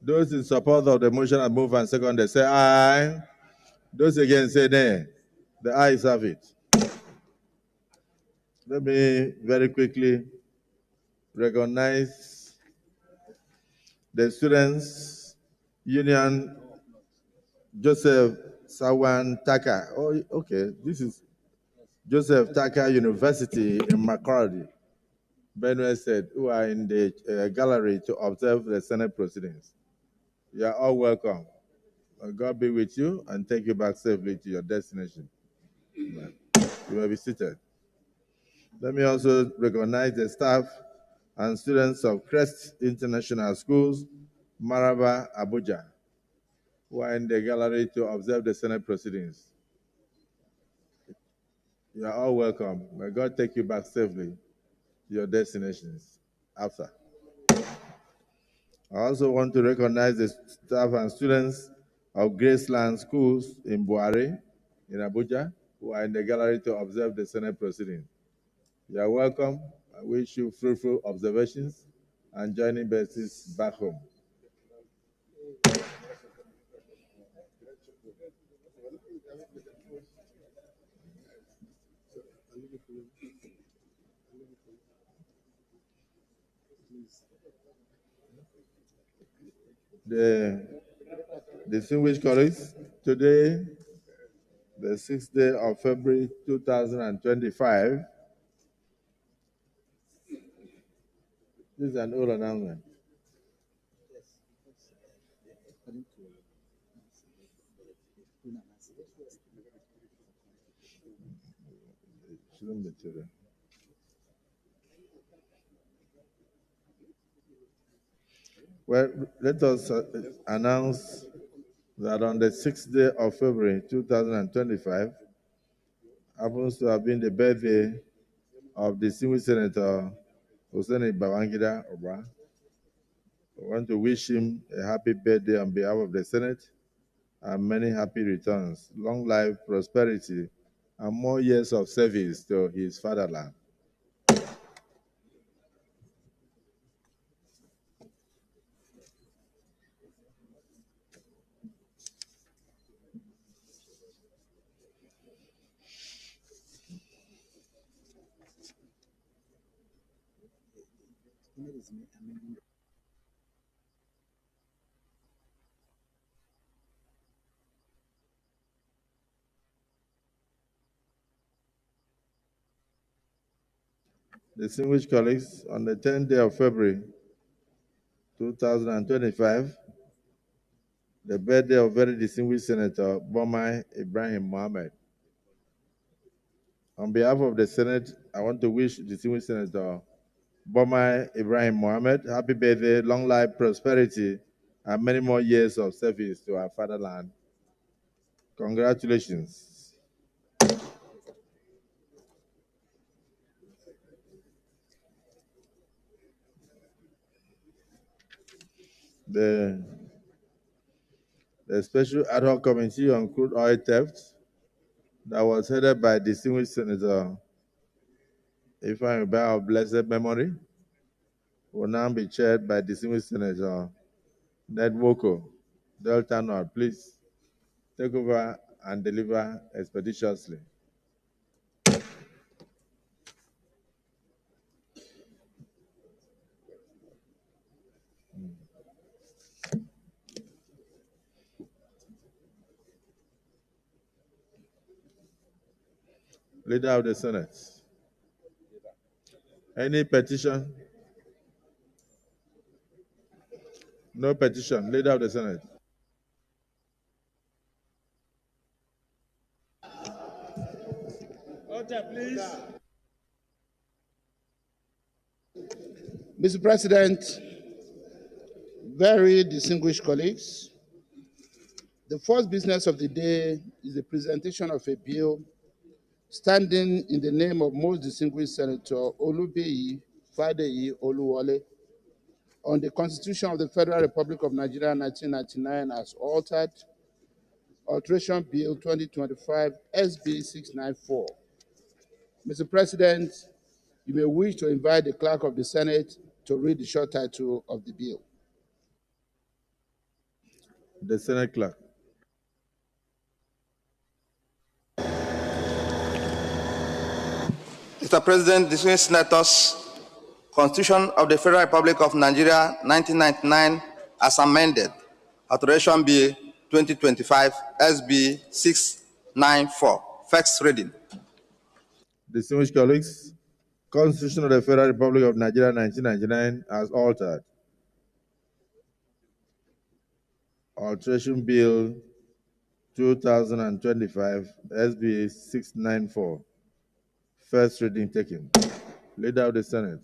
Those in support of the motion and move and second, they say aye. Those against say nay. The ayes have it. Let me very quickly recognize the Students' Union Joseph Sawan Taka. Oh, okay. This is Joseph Taka University in Makurdi, Benue State, who are in the gallery to observe the Senate proceedings. You are all welcome. God be with you and take you back safely to your destination. You may be seated. Let me also recognize the staff and students of Crest International Schools, Maraba, Abuja, who are in the gallery to observe the Senate proceedings. You are all welcome. May God take you back safely to your destinations after. I also want to recognize the staff and students of Graceland Schools in Buhari, in Abuja, who are in the gallery to observe the Senate proceeding. You are welcome. I wish you fruitful observations and joining bases back home. The distinguished colleagues, today, the 6th day of February 2025, this is an old announcement. Shouldn't be today. Well, let us announce that on the 6th day of February 2025 happens to have been the birthday of distinguished Senator Hosseini Babangida Oba. I want to wish him a happy birthday on behalf of the Senate and many happy returns, long life, prosperity, and more years of service to his fatherland. Distinguished colleagues, on the 10th day of February 2025, the birthday of very distinguished Senator Bomai Ibrahim Mohammed. On behalf of the Senate, I want to wish distinguished Senator Bomai Ibrahim Mohammed happy birthday, long life, prosperity, and many more years of service to our fatherland. Congratulations. The Special Ad Hoc Committee on Crude Oil Theft that was headed by distinguished Senator Ifeanyi Ubah of blessed memory will now be chaired by distinguished Senator Ned Nwoko. Delta North, please take over and deliver expeditiously. Leader of the Senate. Any petition? No petition. Leader of the Senate. Order, please. Mr. President, very distinguished colleagues, the first business of the day is the presentation of a bill standing in the name of most distinguished Senator Olubeyi Fadeyi Oluwole on the Constitution of the Federal Republic of Nigeria 1999 as altered, Alteration Bill 2025 SB 694. Mr. President, you may wish to invite the Clerk of the Senate to read the short title of the bill. The Senate Clerk. Mr. President, distinguished senators, Constitution of the Federal Republic of Nigeria, 1999, as amended, Authorization Bill 2025, SB 694, first reading. Distinguished colleagues, Constitution of the Federal Republic of Nigeria, 1999, as altered. Alteration Bill 2025, SB 694, first reading taken. Leader of the Senate.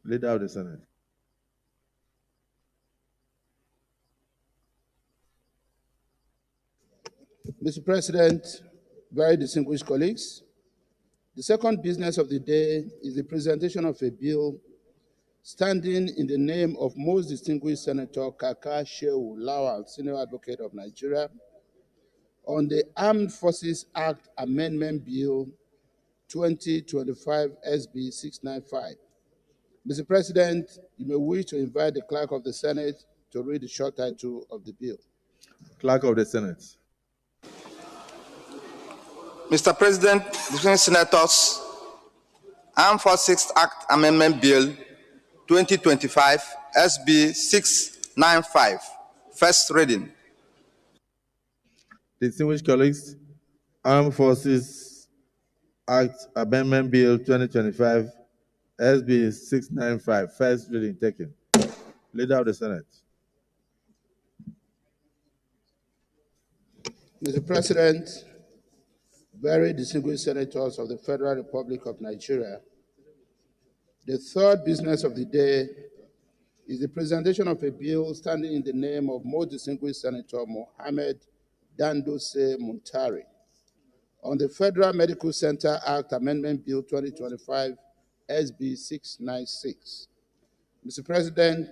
Leader of the Senate. Mr. President, very distinguished colleagues, the second business of the day is the presentation of a bill standing in the name of most distinguished Senator Kaka Shehu Lawal, Senior Advocate of Nigeria, on the Armed Forces Act Amendment Bill 2025 SB 695. Mr. President, you may wish to invite the Clerk of the Senate to read the short title of the bill. Clerk of the Senate. Mr. President, distinguished senators, Armed Forces Act Amendment Bill 2025, SB 695, first reading. Distinguished colleagues, Armed Forces Act Amendment Bill 2025, SB 695, first reading taken. Leader of the Senate. Mr. President, very distinguished senators of the Federal Republic of Nigeria, the third business of the day is the presentation of a bill standing in the name of most distinguished Senator Mohammed Dandose Muntari on the Federal Medical Center Act Amendment Bill 2025, SB 696. Mr. President,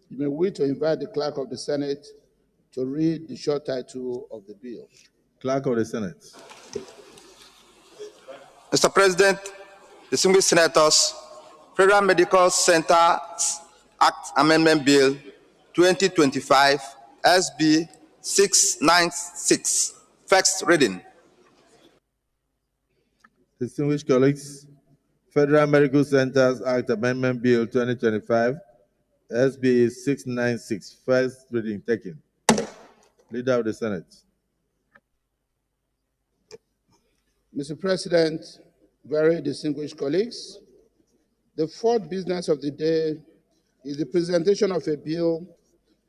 you may wish to invite the Clerk of the Senate to read the short title of the bill. Clerk of the Senate. Mr. President, distinguished senators, Federal Medical Center Act Amendment Bill 2025, SB 696, first reading. Distinguished colleagues, Federal Medical Centers Act Amendment Bill 2025, SB 696, first reading taken. Leader of the Senate. Mr. President, very distinguished colleagues, the fourth business of the day is the presentation of a bill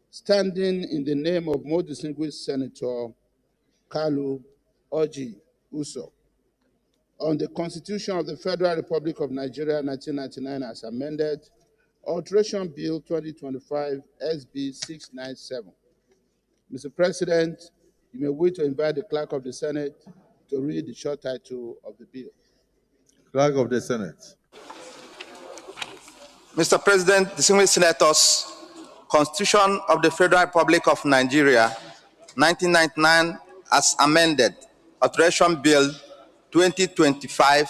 standing in the name of most distinguished Senator Kalu Oji Uso on the Constitution of the Federal Republic of Nigeria 1999 as amended, Alteration Bill 2025 SB 697. Mr. President, you may wish to invite the Clerk of the Senate to read the short title of the bill. Clerk of the Senate. Mr. President, distinguished senators, Constitution of the Federal Republic of Nigeria, 1999, as amended, Alteration Bill 2025,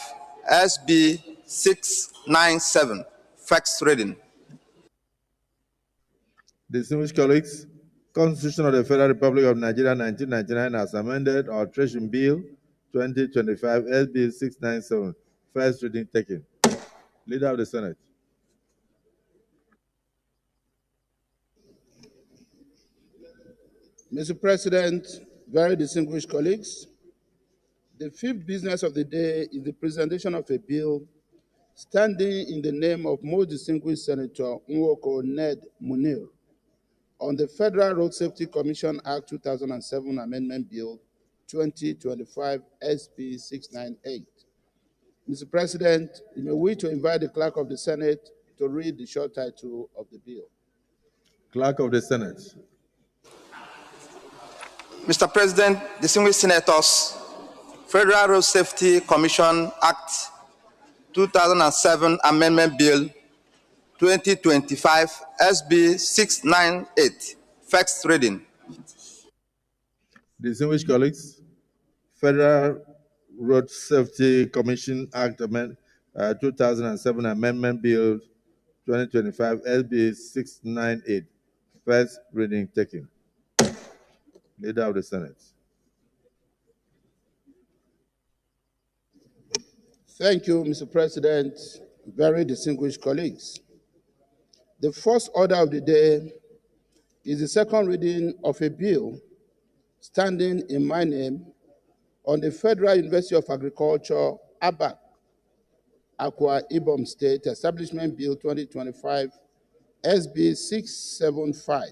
SB 697, first reading. Distinguished colleagues, Constitution of the Federal Republic of Nigeria, 1999, as amended, Alteration Bill 2025, SB 697, first reading taken. Leader of the Senate. Mr. President, very distinguished colleagues, the fifth business of the day is the presentation of a bill standing in the name of most distinguished Senator Nwoko Ned Munir on the Federal Road Safety Commission Act 2007 Amendment Bill 2025 SB 698. Mr. President, you may wish to invite the Clerk of the Senate to read the short title of the bill. Clerk of the Senate. Mr. President, distinguished senators, Federal Road Safety Commission Act 2007 Amendment Bill 2025 SB 698. First reading. Distinguished colleagues, Federal Road Safety Commission Act 2007 Amendment Bill 2025 SB 698. First reading taken. Leader of the Senate. Thank you, Mr. President. Very distinguished colleagues. The first order of the day is the second reading of a bill standing in my name on the Federal University of Agriculture, ABAC, Akwa Ibom State Establishment Bill 2025, SB 675.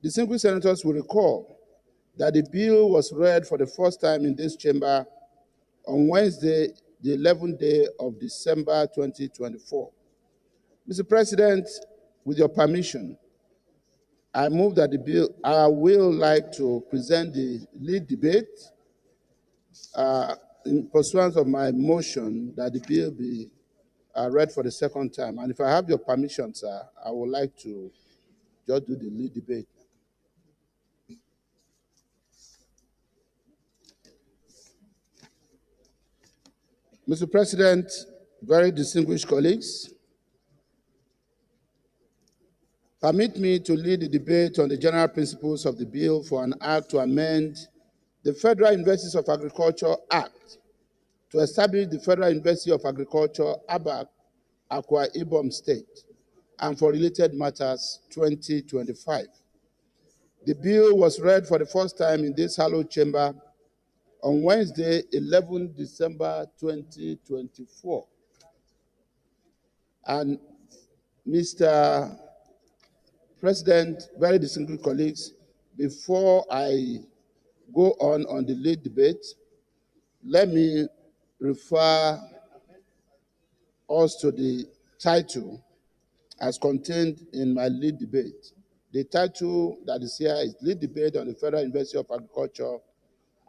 Distinguished senators will recall that the bill was read for the first time in this chamber on Wednesday, the 11th day of December 2024. Mr. President, with your permission, I move that the bill, I will like to present the lead debate in pursuance of my motion that the bill be read for the second time. And if I have your permission, sir, I would like to just do the lead debate. Mr. President, very distinguished colleagues, permit me to lead the debate on the general principles of the bill for an act to amend the Federal Universities of Agriculture Act to establish the Federal University of Agriculture, ABAC, Akwa Ibom State, and for related matters, 2025. The bill was read for the first time in this hallowed chamber on Wednesday, 11 December 2024. And Mr. President, very distinguished colleagues, before I go on the lead debate, let me refer us to the title as contained in my lead debate. The title that is here is Lead Debate on the Federal University of Agriculture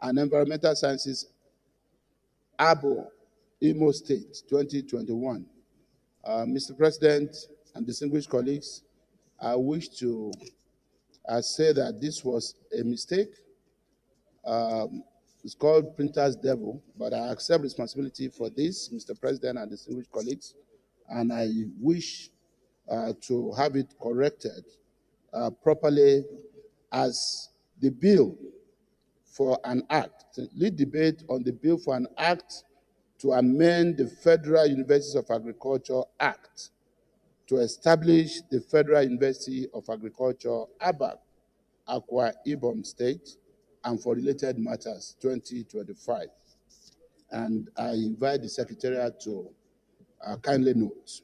and Environmental Sciences, Abo, Imo State, 2021. Mr. President and distinguished colleagues, I wish to say that this was a mistake. It's called Printer's Devil, but I accept responsibility for this, Mr. President and distinguished colleagues, and I wish to have it corrected properly as the bill for an act, lead debate on the bill for an act to amend the Federal Universities of Agriculture Act to establish the Federal University of Agriculture, ABAC, Akwa Ibom State, and for related matters, 2025. And I invite the Secretariat to kindly note.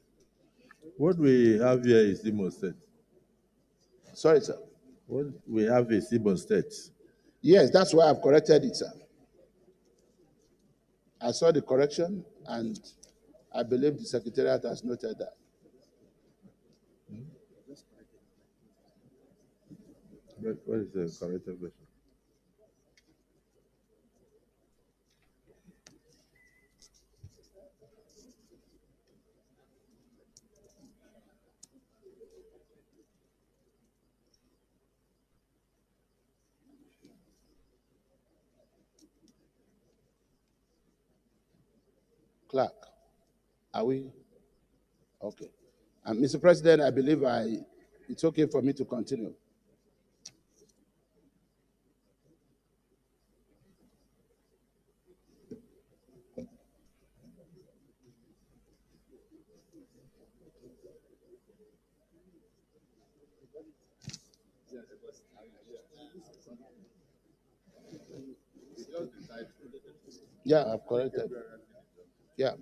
What we have here is Imo State. Sorry, sir. What we have is Imo State. Yes, that's why I've corrected it, sir. I saw the correction, and I believe the Secretariat has noted that. What is the corrected version? Clerk, are we? Okay. And Mr. President, I believe it's okay for me to continue. Yeah, I've corrected. Yeah.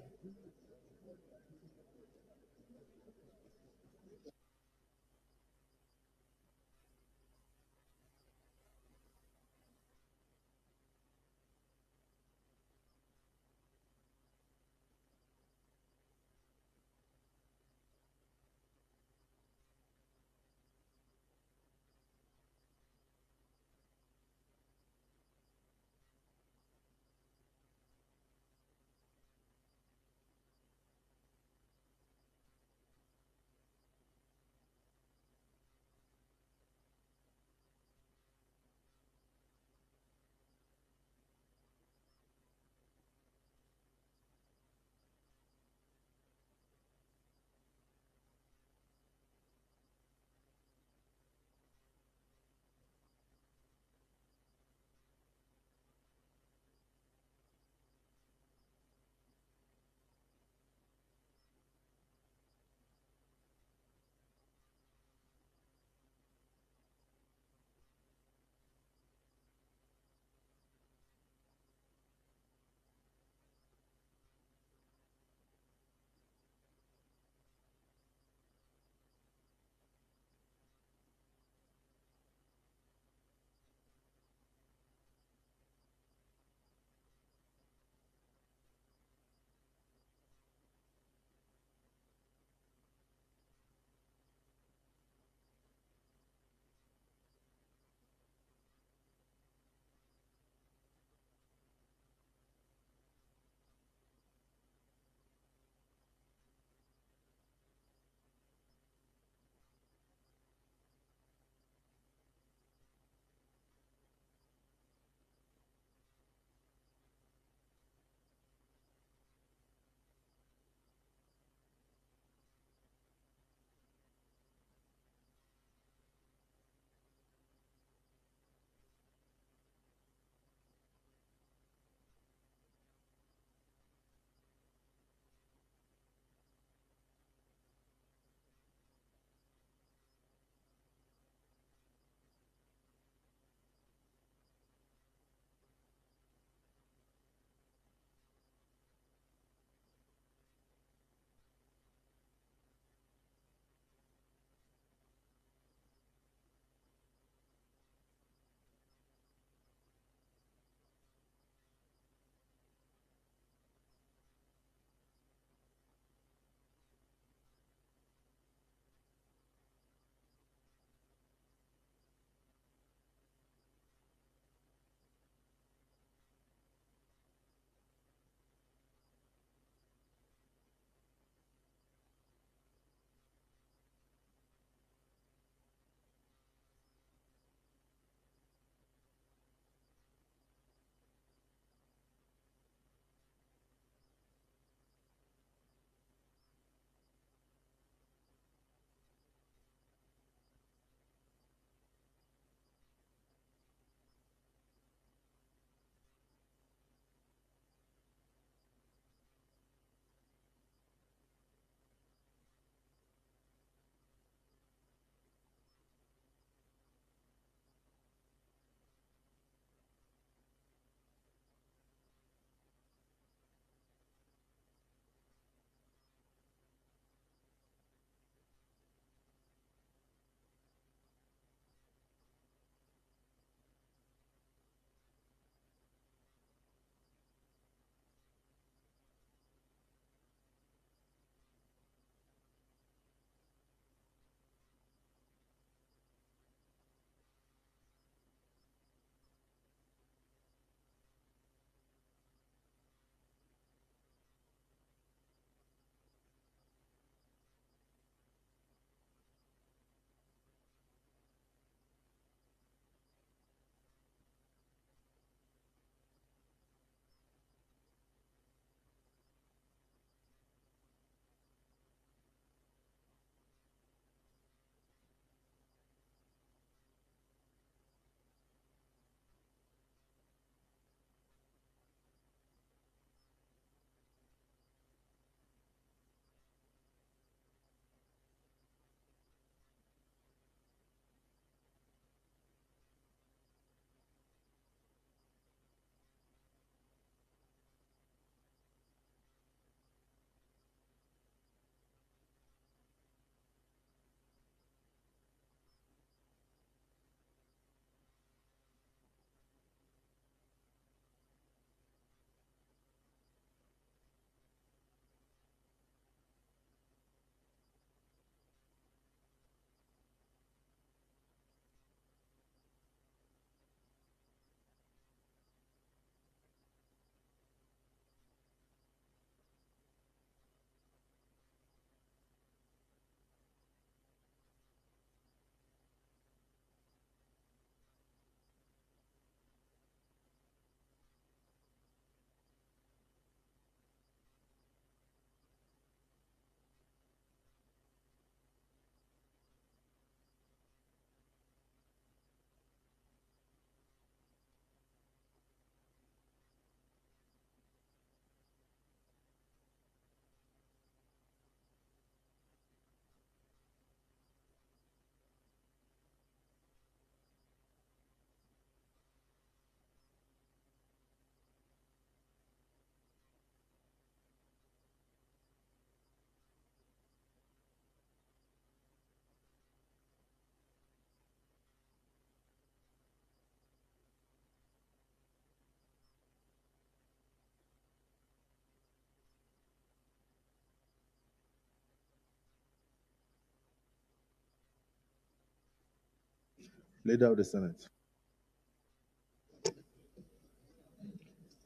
Leader of the Senate.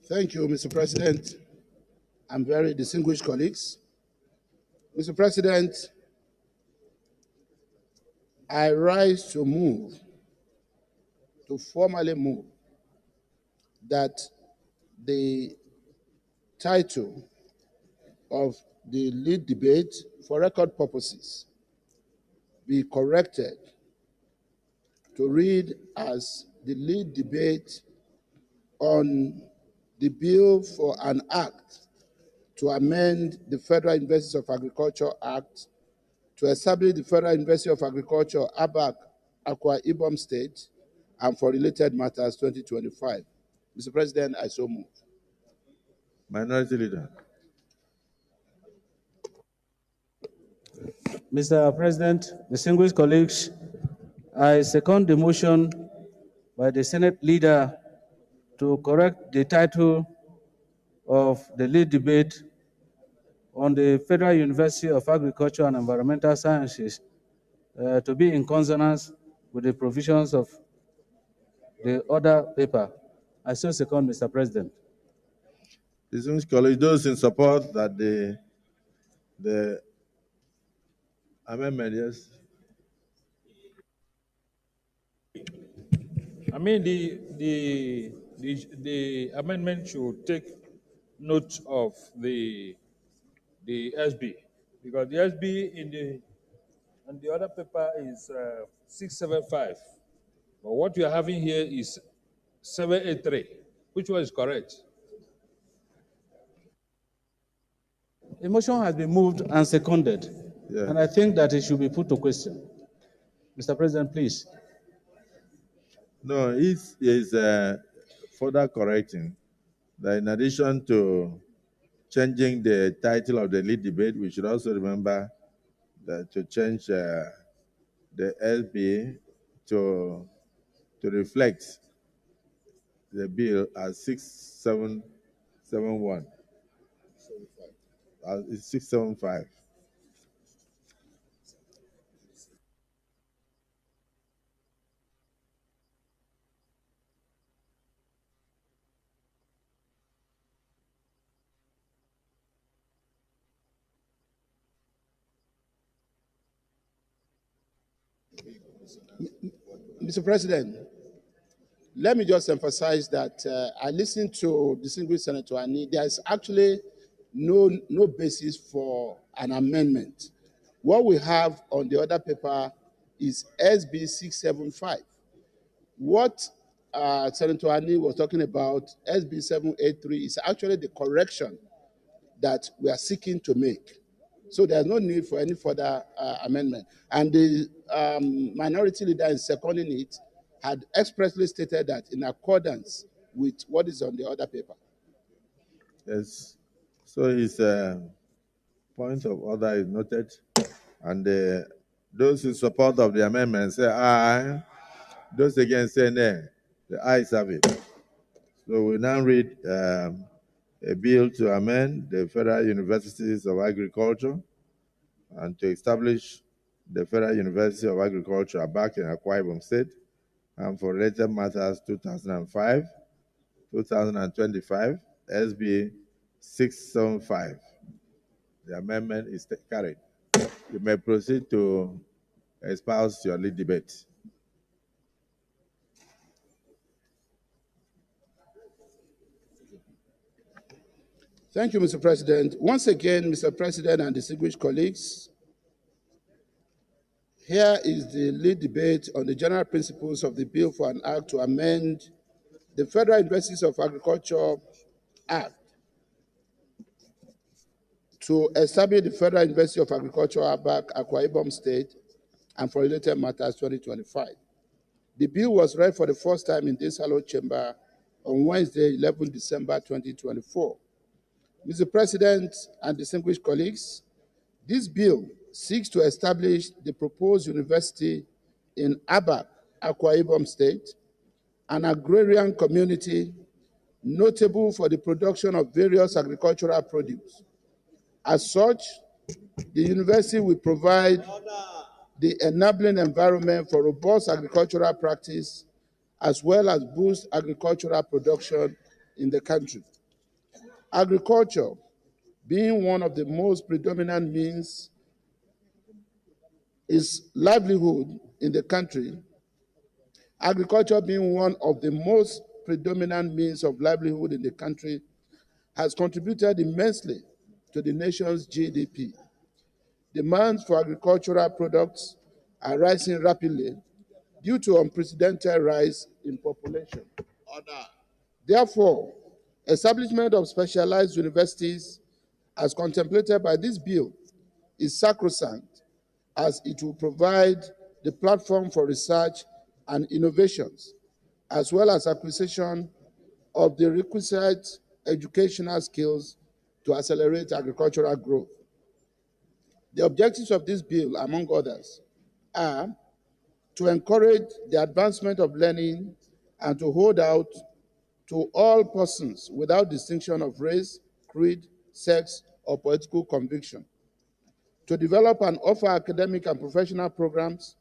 Thank you, Mr. President, and very distinguished colleagues. Mr. President, I rise to formally move that the title of the lead debate, for record purposes, be corrected to read as the lead debate on the bill for an act to amend the Federal Universities of Agriculture Act to establish the Federal University of Agriculture, ABAC, Akwa Ibom State, and for related matters 2025. Mr. President, I so move. Minority Leader. Mr. President, distinguished colleagues, I second the motion by the Senate Leader to correct the title of the lead debate on the Federal University of Agriculture and Environmental Sciences to be in consonance with the provisions of the other paper. I so second, Mr. President. Distinguished colleagues, those in support that the amendment, yes. I mean, the amendment should take note of the SB, because the SB on the other paper is 675, but what we are having here is 783. Which one is correct? A motion has been moved and seconded, and I think that it should be put to question. Mr. President, please. No, it is further correcting that in addition to changing the title of the lead debate, we should also remember that to change the SB to reflect the bill as 6771. It's 675. Mr. President, let me just emphasize that I listened to distinguished Senator Ani. There is actually no basis for an amendment. What we have on the other paper is SB 675. What Senator Ani was talking about, SB 783, is actually the correction that we are seeking to make. So there's no need for any further amendment. And the minority leader in seconding it had expressly stated that in accordance with what is on the other paper. Yes. So his point of order is noted. And those in support of the amendment say aye. Those against say nay. The ayes have it. So we now read a bill to amend the Federal Universities of Agriculture and to establish the Federal University of Agriculture back in Akwa Ibom State and for related matters 2005, 2025, SB 675. The amendment is carried. You may proceed to espouse your lead debate. Thank you, Mr. President. Once again, Mr. President and distinguished colleagues, here is the lead debate on the general principles of the bill for an act to amend the Federal Universities of Agriculture Act to establish the Federal University of Agriculture, ABAC, Akwa Ibom State, and for related matters 2025. The bill was read for the first time in this hallowed chamber on Wednesday, 11 December 2024. Mr. President and distinguished colleagues, this bill seeks to establish the proposed university in ABAC, Akwa Ibom State, an agrarian community notable for the production of various agricultural produce. As such, the university will provide the enabling environment for robust agricultural practice, as well as boost agricultural production in the country. Agriculture, being one of the most predominant means is livelihood in the country, agriculture being one of the most predominant means of livelihood in the country has contributed immensely to the nation's GDP. Demands for agricultural products are rising rapidly due to unprecedented rise in population. Therefore, establishment of specialized universities as contemplated by this bill is sacrosanct, as it will provide the platform for research and innovations, as well as acquisition of the requisite educational skills to accelerate agricultural growth. The objectives of this bill, among others, are to encourage the advancement of learning and to hold out to all persons without distinction of race, creed, sex, or political conviction, to develop and offer academic and professional programs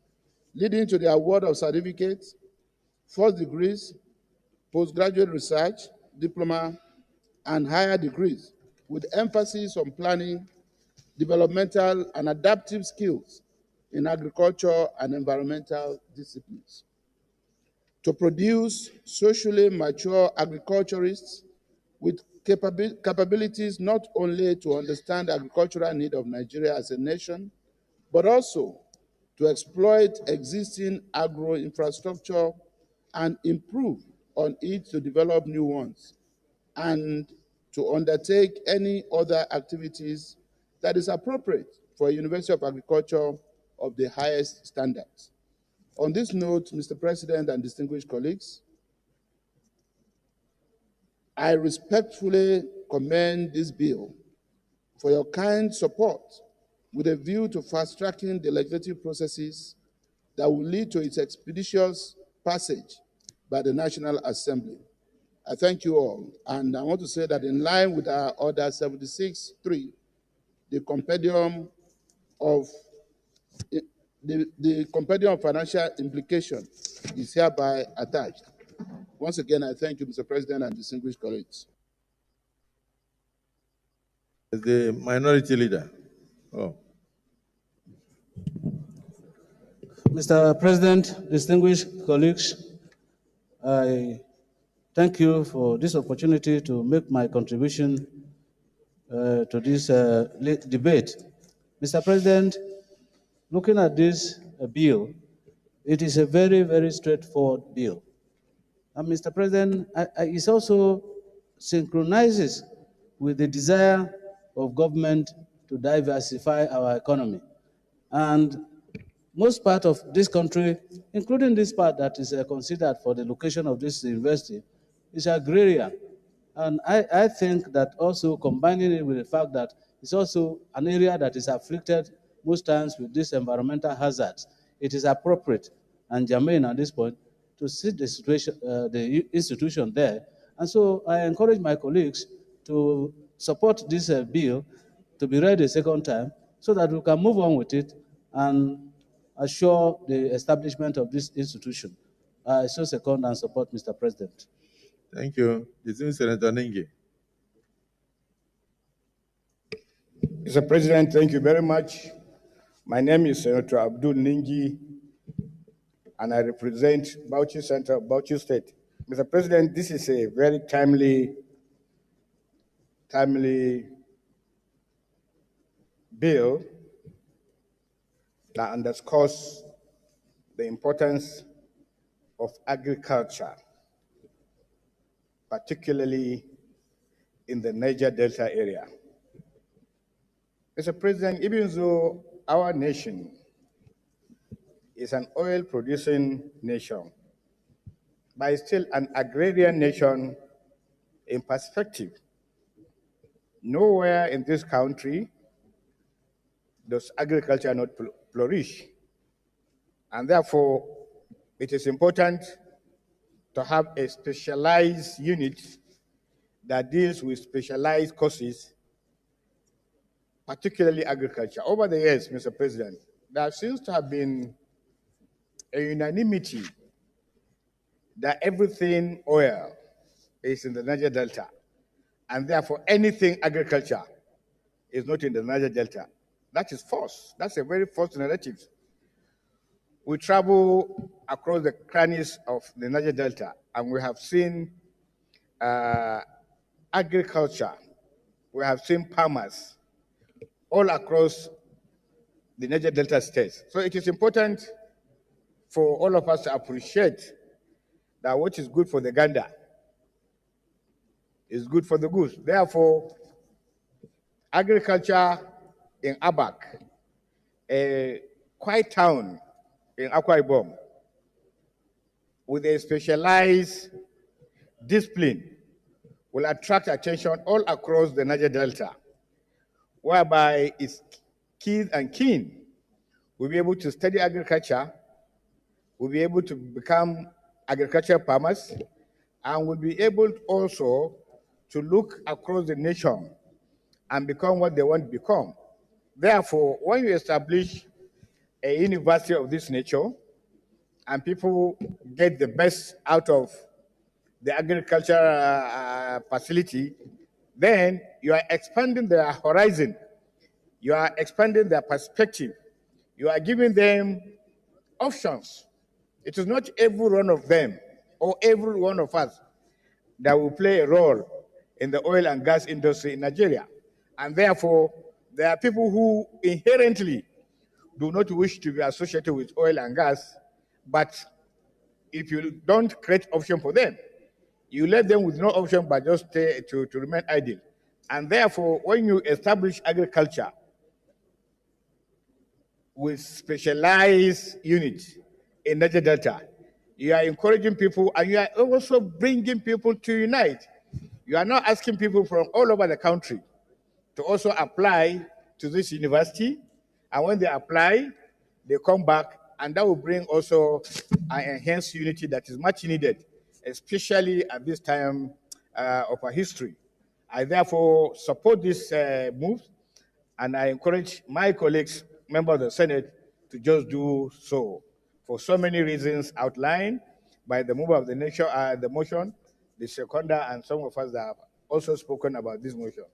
leading to the award of certificates, first degrees, postgraduate research, diploma, and higher degrees, with emphasis on planning, developmental, and adaptive skills in agriculture and environmental disciplines. To produce socially mature agriculturists with capabilities not only to understand the agricultural need of Nigeria as a nation, but also to exploit existing agro infrastructure and improve on it to develop new ones, and to undertake any other activities that is appropriate for a University of Agriculture of the highest standards. On this note, Mr. President and distinguished colleagues, I respectfully commend this bill for your kind support with a view to fast-tracking the legislative processes that will lead to its expeditious passage by the National Assembly. I thank you all, and I want to say that in line with our Order 76.3, the compendium of financial implication is hereby attached. Once again, I thank you, Mr. President and distinguished colleagues. The minority leader. Oh. Mr. President, distinguished colleagues, I thank you for this opportunity to make my contribution to this debate. Mr. President, looking at this bill, it is a very, very straightforward bill. And Mr. President, it also synchronizes with the desire of government to diversify our economy. And most part of this country, including this part that is considered for the location of this university, is agrarian. And I think that also combining it with the fact that it's also an area that is afflicted most times with these environmental hazards, it is appropriate and germane at this point to see the situation, the institution there. And so I encourage my colleagues to support this bill to be read a second time so that we can move on with it and assure the establishment of this institution. I so second and support, Mr. President. Thank you. Distinguished Senator Ningi. Mr. President, thank you very much. My name is Senator Abdul Ningi, and I represent Bauchi Central, Bauchi State. Mr. President, this is a very timely bill that underscores the importance of agriculture, particularly in the Niger Delta area. Mr. President, even though our nation is an oil-producing nation, but it's still an agrarian nation in perspective. Nowhere in this country does agriculture not flourish. And therefore, it is important to have a specialized unit that deals with specialized courses, particularly agriculture. Over the years, Mr. President, there seems to have been a unanimity that everything oil is in the Niger Delta, and therefore anything agriculture is not in the Niger Delta. That is false. That's a very false narrative. We travel across the crannies of the Niger Delta, and we have seen agriculture. We have seen farmers all across the Niger Delta states. So it is important for all of us to appreciate that what is good for the gander is good for the goose. Therefore, agriculture in Abak, a quiet town in Akwa Ibom, with a specialized discipline, will attract attention all across the Niger Delta, whereby its kids and kin will be able to study agriculture, will be able to become agricultural farmers, and will be able also to look across the nation and become what they want to become. Therefore, when you establish a university of this nature and people get the best out of the agricultural facility, then you are expanding their horizon, you are expanding their perspective, you are giving them options. It is not every one of them or every one of us that will play a role in the oil and gas industry in Nigeria. And therefore, there are people who inherently do not wish to be associated with oil and gas, but if you don't create option for them, you let them with no option but just stay to remain idle. And therefore, when you establish agriculture with specialized units in Niger Delta, you are encouraging people and you are also bringing people to unite. You are not asking people from all over the country to also apply to this university. And when they apply, they come back, and that will bring also an enhanced unity that is much needed, especially at this time of our history. I therefore support this move, and I encourage my colleagues, members of the Senate, to just do so for so many reasons outlined by the mover of the nation, the motion, the seconder, and some of us that have also spoken about this motion,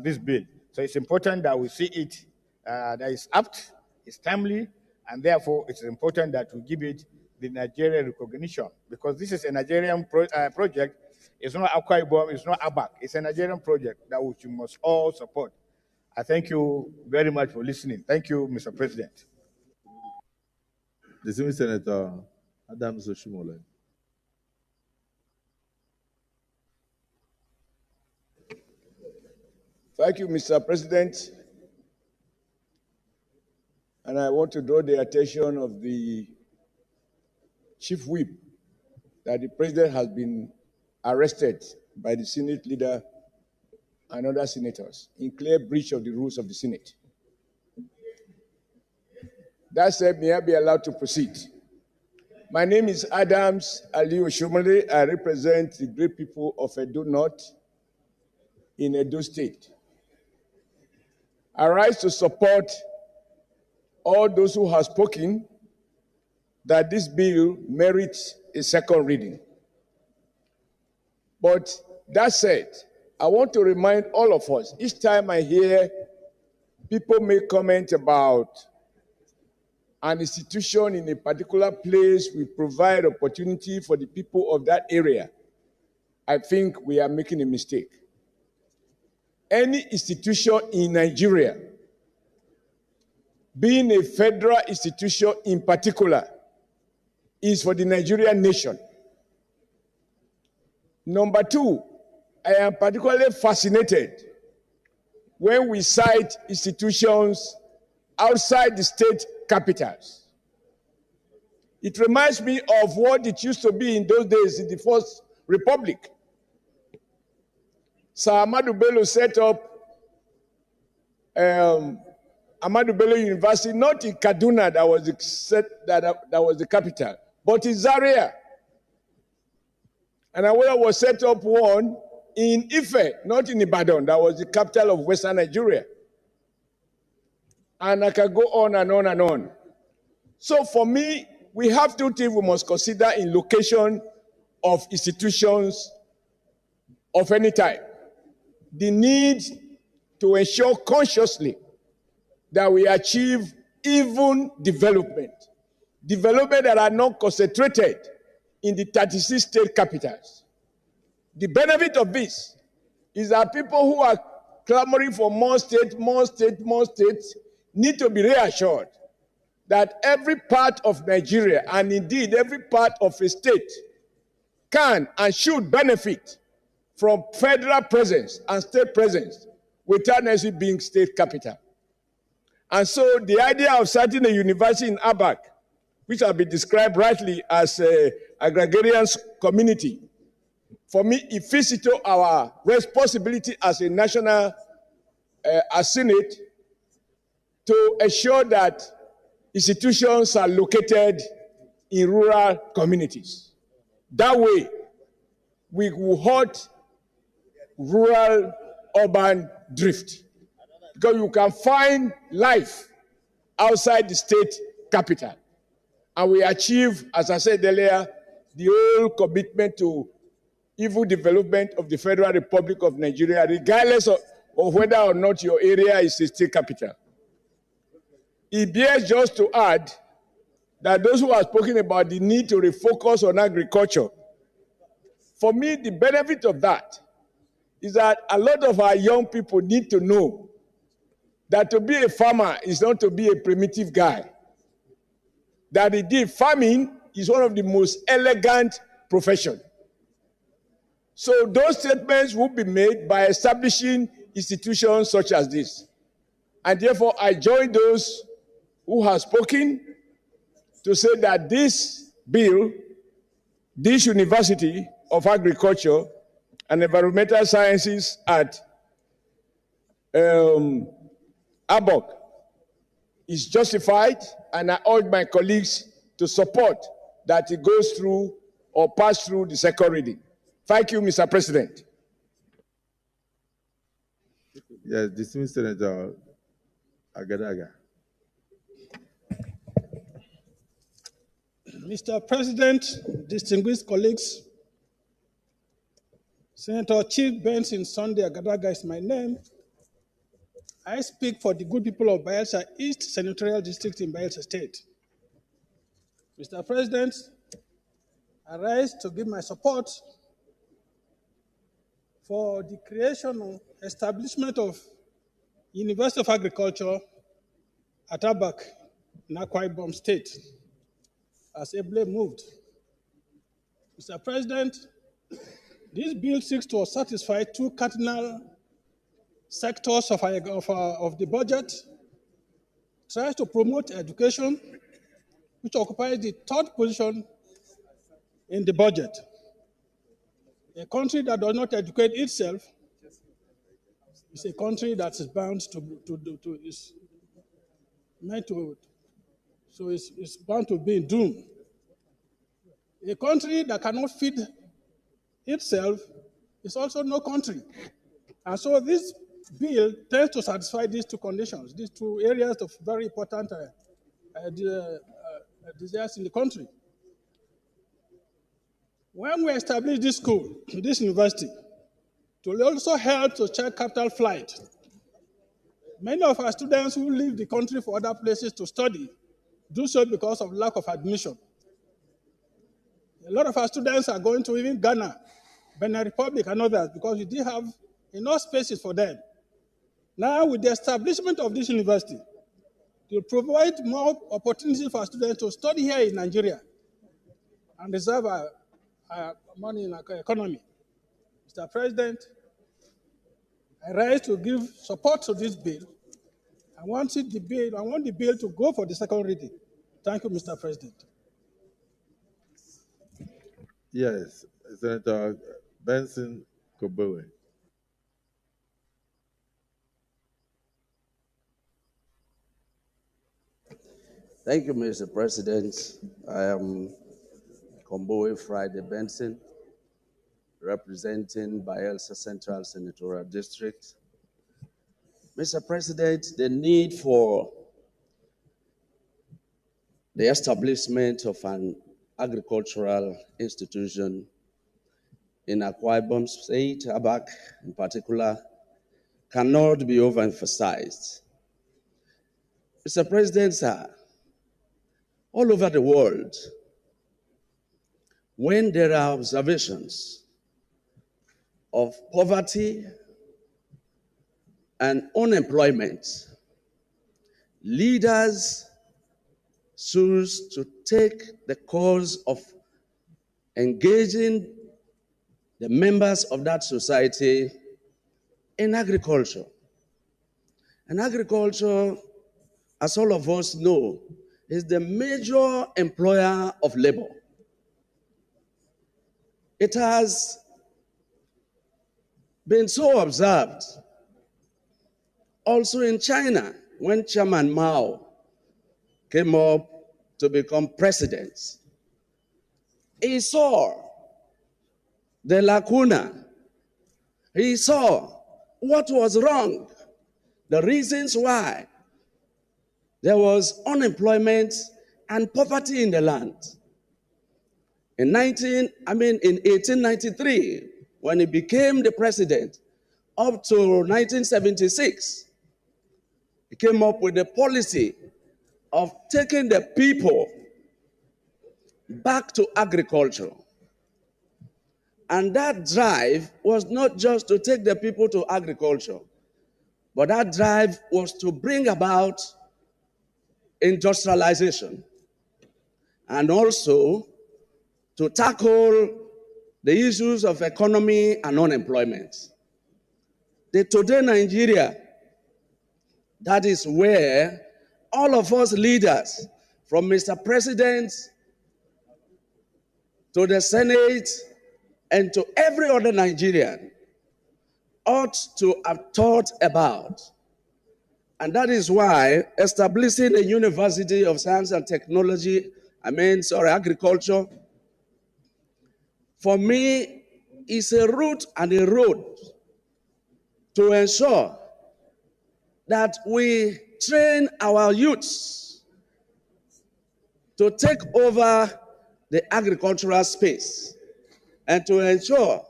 this bill. So it's important that we see it, that it's apt, it's timely, and therefore it's important that we give it the Nigerian recognition, because this is a Nigerian project. It's not Akwa Ibom, it's not ABAC. It's a Nigerian project that we must all support. I thank you very much for listening. Thank you, Mr. President. Distinguished Senator Adams Oshimole. Thank you, Mr. President. And I want to draw the attention of the Chief Whip that the President has been arrested by the Senate leader and other senators in clear breach of the rules of the Senate. That said, may I be allowed to proceed? My name is Adams Ali Oshomole. I represent the great people of Edo North in Edo State. I rise to support all those who have spoken that this bill merits a second reading. But that said, I want to remind all of us, each time I hear people make comment about an institution in a particular place will provide opportunity for the people of that area, I think we are making a mistake. Any institution in Nigeria, being a federal institution in particular, is for the Nigerian nation. Number two, I am particularly fascinated when we cite institutions outside the state capitals. It reminds me of what it used to be in those days in the First Republic. Sir Ahmadu Bello set up Ahmadu Bello University, not in Kaduna, that was the capital, but in Zaria. And Awolowo was set up one in Ife, not in Ibadan, that was the capital of Western Nigeria. And I can go on and on and on. So for me, we have two things we must consider in location of institutions of any type. The need to ensure consciously that we achieve even development that are not concentrated in the 36 state capitals. The benefit of this is that people who are clamoring for more states need to be reassured that every part of Nigeria, and indeed every part of a state, can and should benefit from federal presence and state presence without necessarily being state capital. And so the idea of starting a university in Abak, which has been described rightly as an agrarian community, for me, it fits into our responsibility as a national as Senate to ensure that institutions are located in rural communities. That way, we will halt rural-urban drift, because you can find life outside the state capital. And we achieve, as I said earlier, the whole commitment to even development of the Federal Republic of Nigeria, regardless of whether or not your area is a state capital. It bears just to add that those who are speaking about the need to refocus on agriculture, for me, the benefit of that is that a lot of our young people need to know that to be a farmer is not to be a primitive guy. That indeed farming is one of the most elegant professions. So those statements will be made by establishing institutions such as this. And therefore, I join those who have spoken to say that this bill, this University of Agriculture and Environmental Sciences at Abok is justified, and I urge my colleagues to support that it goes through or pass through the second reading. Thank you, Mr. President. Yes, dismissed Senator Agadaga. Mr. President, distinguished colleagues, Senator Chief Benson Sunday Agadaga is my name. I speak for the good people of Bayelsa East Senatorial District in Bayelsa State. Mr. President, I rise to give my support for the creation or establishment of University of Agriculture at Abak in Akwa Ibom State, as ably moved. Mr. President, this bill seeks to satisfy two cardinal sectors of the budget, tries to promote education, which occupies the third position in the budget. A country that does not educate itself is a country that is bound is bound to be in doom. A country that cannot feed itself is also no country. And so this bill tends to satisfy these two conditions, these two areas of very important desires in the country. When we established this school, this university, it will also help to check capital flight. Many of our students who leave the country for other places to study do so because of lack of admission. A lot of our students are going to even Ghana, Benin Republic, and others because we didn't have enough spaces for them. Now, with the establishment of this university, it will provide more opportunities for our students to study here in Nigeria and reserve our money in our economy. Mr. President, I rise to give support to this bill. I want the bill to go for the second reading. Thank you, Mr. President. Yes, Senator Benson Kobowe. Thank you, Mr. President. I am Kombowe Friday Benson, representing Bayelsa Central Senatorial District. Mr. President, the need for the establishment of an agricultural institution in Akwa Ibom State, Abak in particular, cannot be overemphasized. Mr. President, sir, all over the world, when there are observations of poverty and unemployment, leaders choose to take the course of engaging the members of that society in agriculture. And agriculture, as all of us know, is the major employer of labor. It has been so observed also in China when Chairman Mao came up to become president. He saw the lacuna. He saw what was wrong, the reasons why there was unemployment and poverty in the land. In 1893, when he became the president, up to 1976, he came up with a policy of taking the people back to agriculture. And that drive was not just to take the people to agriculture, but that drive was to bring about industrialization and also to tackle the issues of economy and unemployment. Today, Nigeria, that is where all of us leaders, from Mr. President to the Senate and to every other Nigerian, ought to have thought about. And that is why establishing a University of Science and Technology, agriculture, for me is a route and a road to ensure that we train our youths to take over the agricultural space and to ensure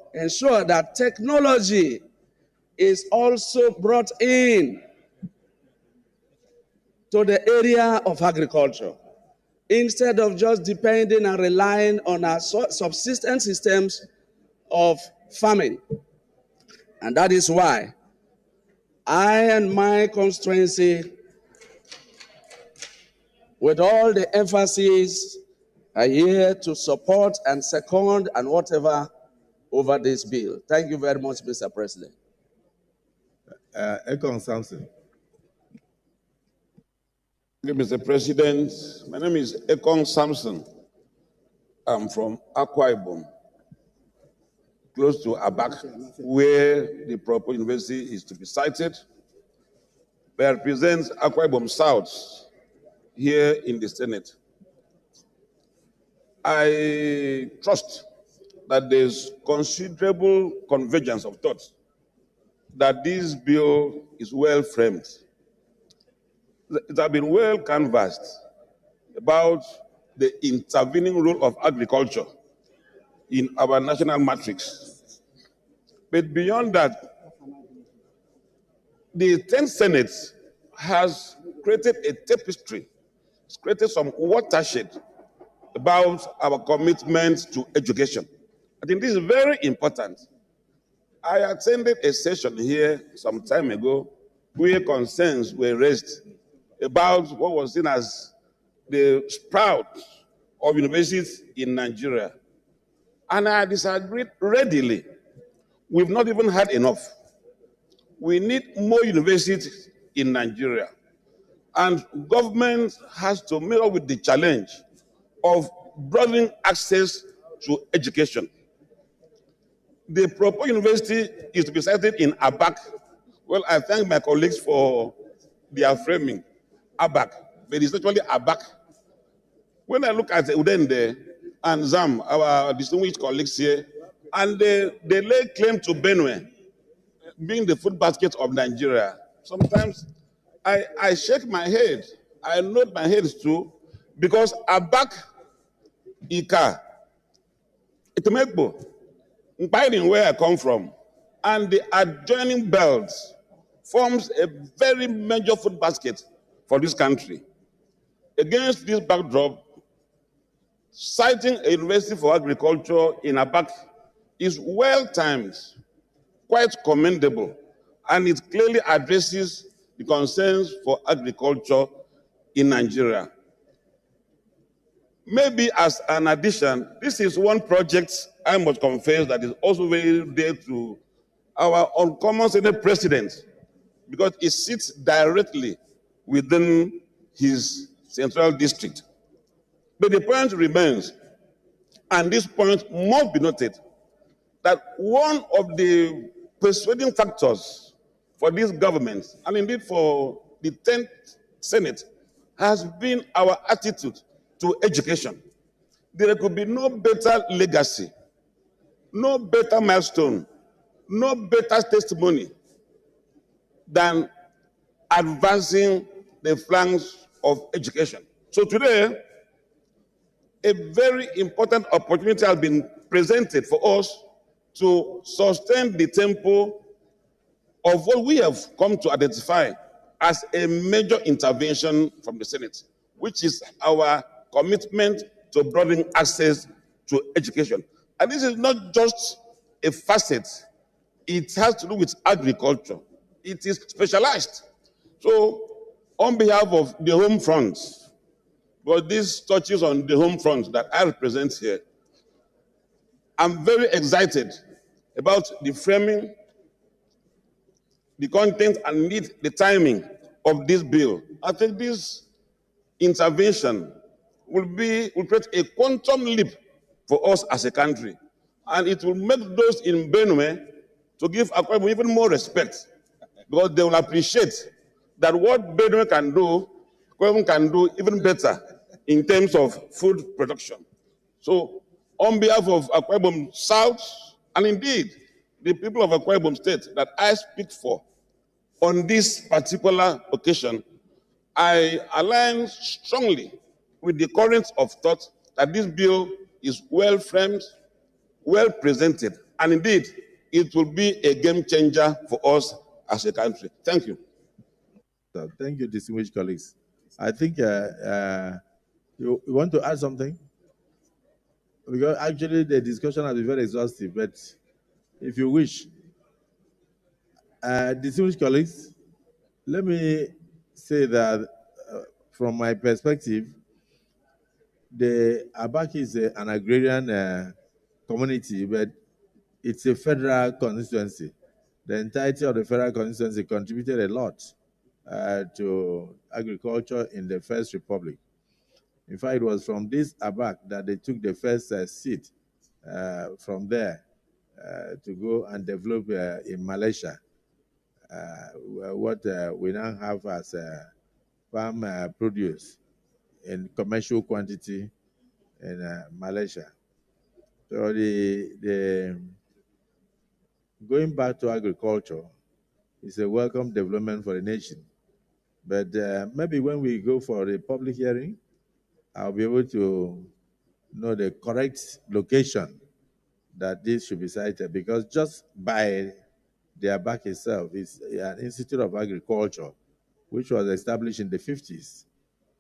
that technology is also brought in to the area of agriculture, instead of just depending and relying on our subsistence systems of farming. And that is why I and my constituency, with all the emphasis, are here to support and second and whatever over this bill. Thank you very much, Mr. President. Ekong Samson. Thank you, Mr. President. My name is Ekong Samson. I'm from Akwa Ibom, close to Abak, where the proposed university is to be sited. I represent Akwa Ibom South here in the Senate. I trust that there's considerable convergence of thoughts, that this bill is well framed. It has been well canvassed about the intervening role of agriculture in our national matrix. But beyond that, the 10th Senate has created a tapestry, it's created some watershed about our commitment to education. I think this is very important. I attended a session here some time ago where concerns were raised about what was seen as the sprout of universities in Nigeria. And I disagreed readily. We've not even had enough. We need more universities in Nigeria. And government has to meet up with the challenge of broadening access to education. The proposed university is to be sited in Abak. Well, I thank my colleagues for their framing. Abak, but it's actually Abak. When I look at Udende and Zam, our distinguished colleagues here, and they lay claim to Benue, being the food basket of Nigeria, sometimes I shake my head. I nod my head too, because Abak, Ika, Itemekbo, Mpairin, where I come from, and the adjoining belts forms a very major food basket for this country. Against this backdrop, citing a university for agriculture in Abak is well timed, quite commendable, and it clearly addresses the concerns for agriculture in Nigeria. Maybe as an addition, this is one project I must confess that is also very dear to our uncommon Senate president, because it sits directly within his central district. But the point remains, and this point must be noted, that one of the persuading factors for this government, and indeed for the 10th Senate, has been our attitude to education. There could be no better legacy, no better milestone, no better testimony than advancing the flanks of education. So today, a very important opportunity has been presented for us to sustain the tempo of what we have come to identify as a major intervention from the Senate, which is our commitment to broadening access to education. And this is not just a facet, it has to do with agriculture. It is specialized. So, on behalf of the home front, but this touches on the home front that I represent here, I'm very excited about the framing, the content, and indeed the timing of this bill. I think this intervention will create a quantum leap for us as a country. And it will make those in Benue to give Akwa Ibom even more respect, because they will appreciate that what Benue can do, Akwa Ibom can do even better in terms of food production. So, on behalf of Akwa Ibom South, and indeed the people of Akwa Ibom State that I speak for, on this particular occasion, I align strongly with the current of thought that this bill is well framed, well presented, and indeed, it will be a game changer for us as a country. Thank you. Thank you, distinguished colleagues. I think you want to add something? Because actually the discussion has been very exhaustive, but if you wish, distinguished colleagues, let me say that from my perspective, the Abak is an agrarian community, but it's a federal constituency. The entirety of the federal constituency contributed a lot to agriculture in the First Republic. In fact, it was from this Abak that they took the first seed from there to go and develop in Malaysia what we now have as farm produce in commercial quantity in Malaysia. So the going back to agriculture is a welcome development for the nation. But maybe when we go for the public hearing, I'll be able to know the correct location that this should be cited, because just by the Abak itself is an Institute of Agriculture, which was established in the 50s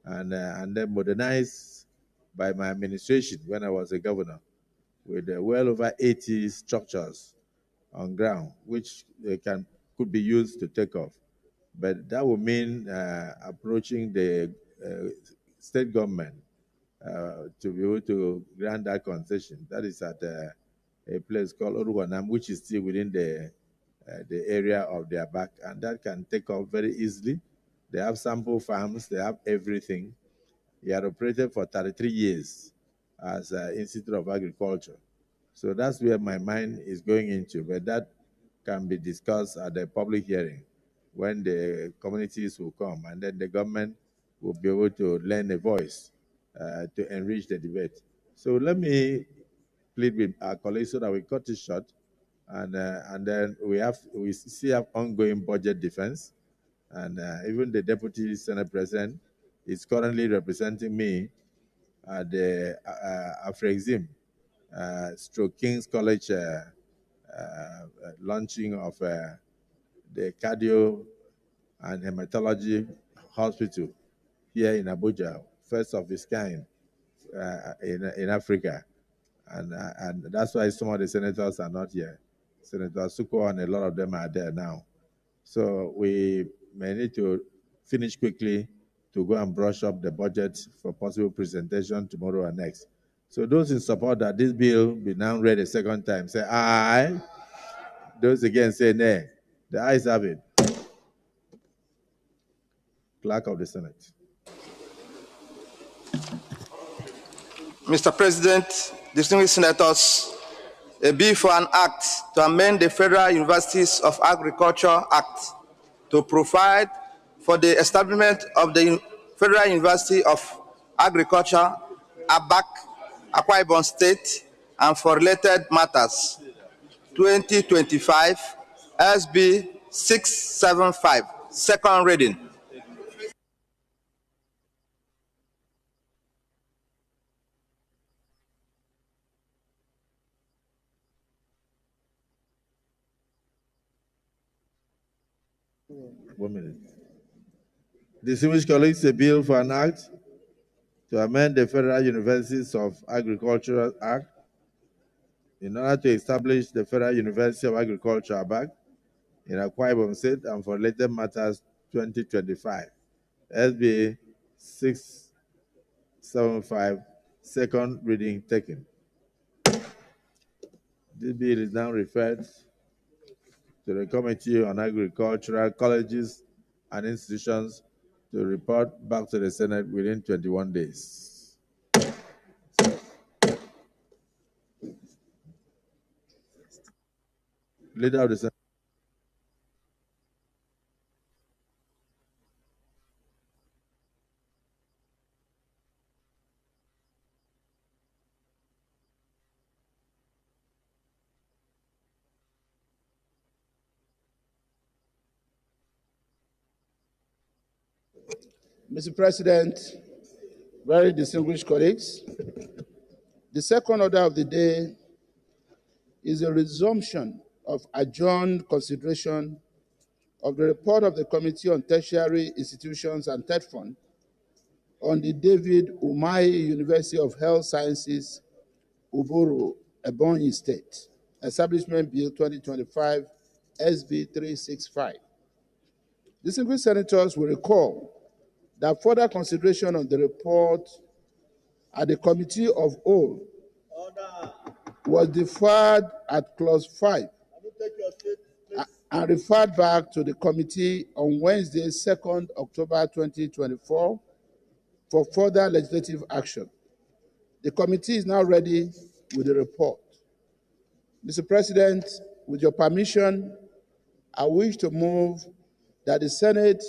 and then modernized by my administration when I was a governor, with well over 80 structures on ground, which could be used to take off. But that would mean approaching the state government to be able to grant that concession. That is at a place called Oruwanam, which is still within the area of their back, and that can take off very easily. They have sample farms, they have everything. He had operated for 33 years as Institute of Agriculture. So that's where my mind is going into, but that can be discussed at the public hearing when the communities will come, and then the government will be able to lend a voice to enrich the debate. So let me plead with our colleagues so that we cut it short, and then we still have ongoing budget defense, and even the Deputy Senate President is currently representing me at the Afrexim, stroke King's College launching of the cardio and hematology hospital here in Abuja, first of its kind in Africa. And that's why some of the senators are not here. Senator Suko and a lot of them are there now. So we may need to finish quickly to go and brush up the budget for possible presentation tomorrow and next. So those in support that this bill be now read a second time, say aye. Those again say nay. The ayes have it. Clerk of the Senate. Mr. President, distinguished senators, a bill for an act to amend the Federal Universities of Agriculture Act to provide for the establishment of the Federal University of Agriculture, ABAC, Akwa Ibom State, and for related matters, 2025, SB 675, second reading. One minute. Distinguished colleagues, a bill for an act to amend the Federal Universities of Agriculture Act in order to establish the Federal University of Agriculture, ABAC, in Akwa Ibom State and for related matters 2025. SB 675, second reading taken. This bill is now referred to the Committee on Agricultural Colleges and Institutions to report back to the Senate within 21 days. Leader of the Senate. Mr. President, very distinguished colleagues, the second order of the day is a resumption of adjourned consideration of the report of the Committee on Tertiary Institutions and TED Fund on the David Umahi University of Health Sciences, Uburu, Ebonyi State, Establishment Bill 2025, SB 365. Distinguished senators will recall that further consideration on the report at the Committee of Whole was deferred at Clause 5 and referred back to the committee on Wednesday, 2nd October 2024 for further legislative action. The committee is now ready with the report. Mr. President, with your permission, I wish to move that the Senate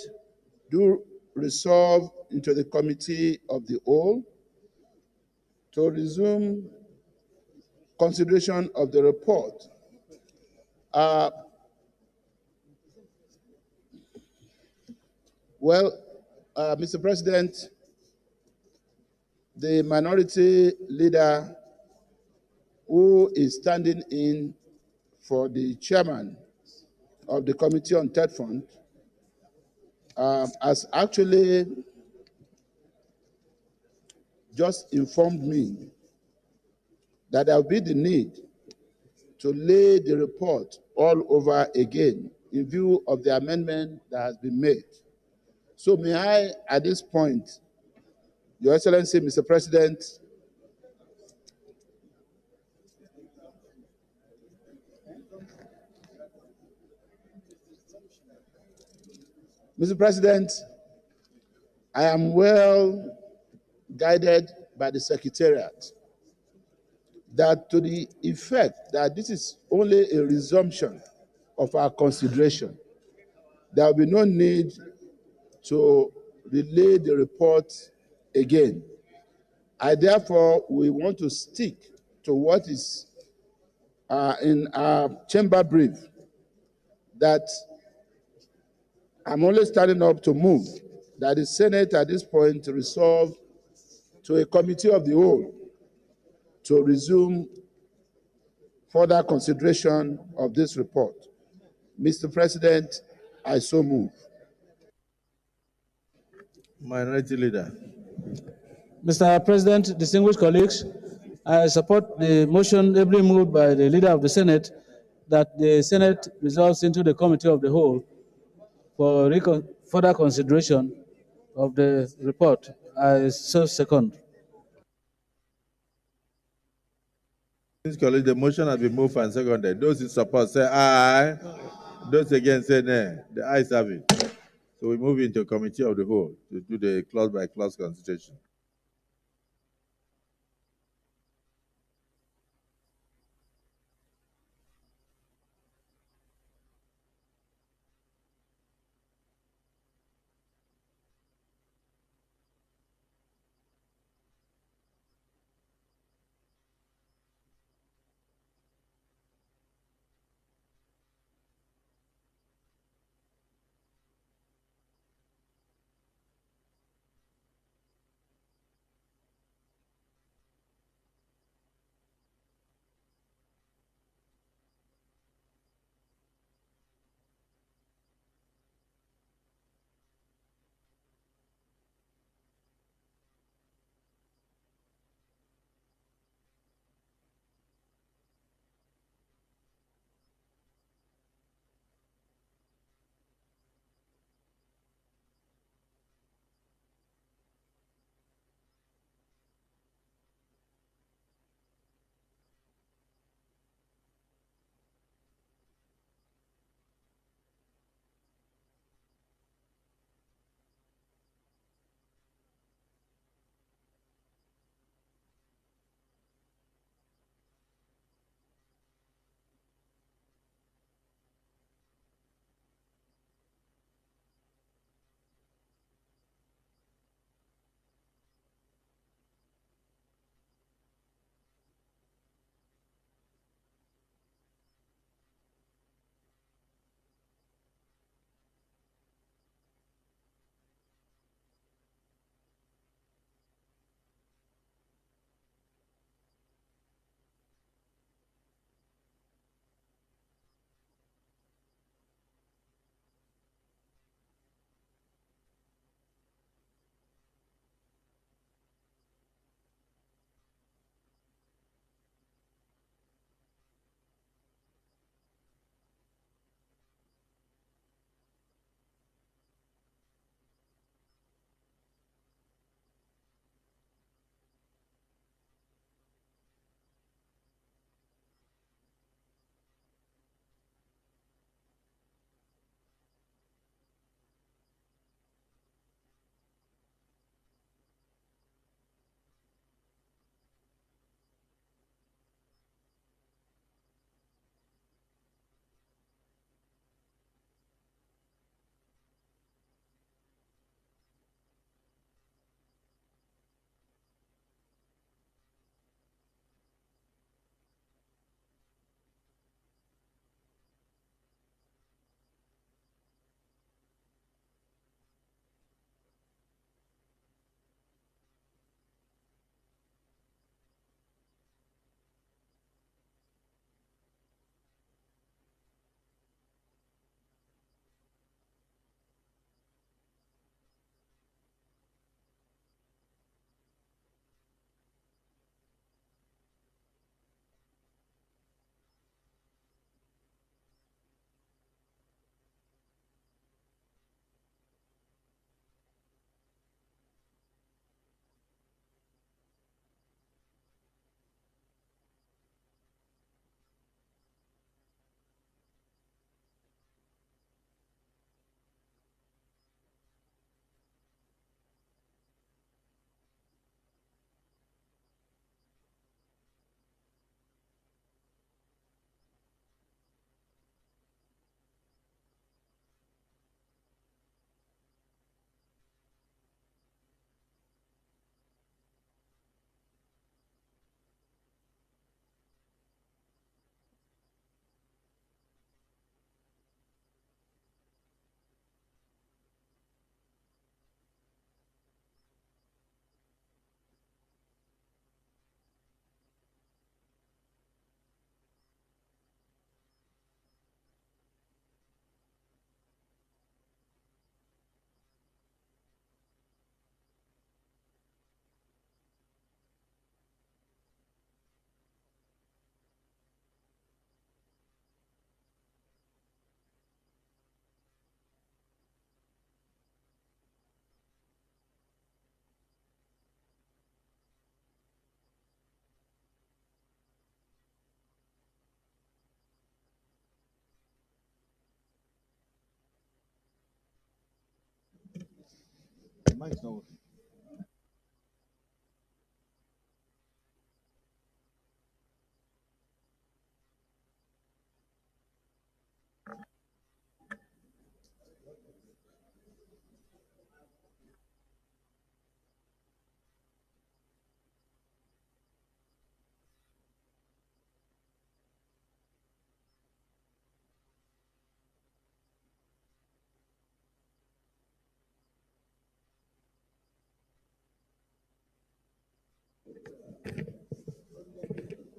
do resolve into the Committee of the Whole to resume consideration of the report. Mr. President, the minority leader who is standing in for the chairman of the Committee on TED Fund has actually just informed me that there will be the need to lay the report all over again in view of the amendment that has been made. So may I, at this point, Your Excellency, Mr. President, Mr. President, I am well guided by the Secretariat that to the effect that this is only a resumption of our consideration, there will be no need to relay the report again. I therefore we want to stick to what is in our chamber brief, that I'm only standing up to move that the Senate at this point resolve to a committee of the whole to resume further consideration of this report. Mr. President, I so move. Minority Leader. Mr. President, distinguished colleagues, I support the motion ably moved by the Leader of the Senate that the Senate resolves into the Committee of the Whole for further consideration of the report. I so second. Colleagues, the motion has been moved and seconded. Those in support say aye. Those against say nay. The ayes have it. So we move into Committee of the Whole to do the clause by clause consideration.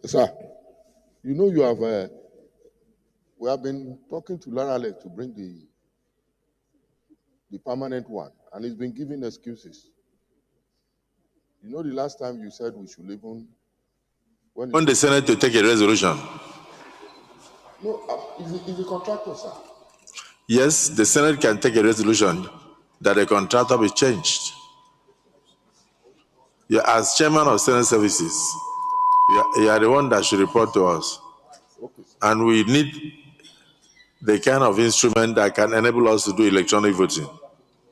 Sir, you know we have been talking to Lara to bring the permanent one, and he's been giving excuses. You know, the last time you said we should even Want the Senate to take a resolution? No, he's a contractor, sir. Yes, the Senate can take a resolution that the contractor be changed. You, as chairman of Senate Services, you are the one that should report to us. Okay, and we need the kind of instrument that can enable us to do electronic voting.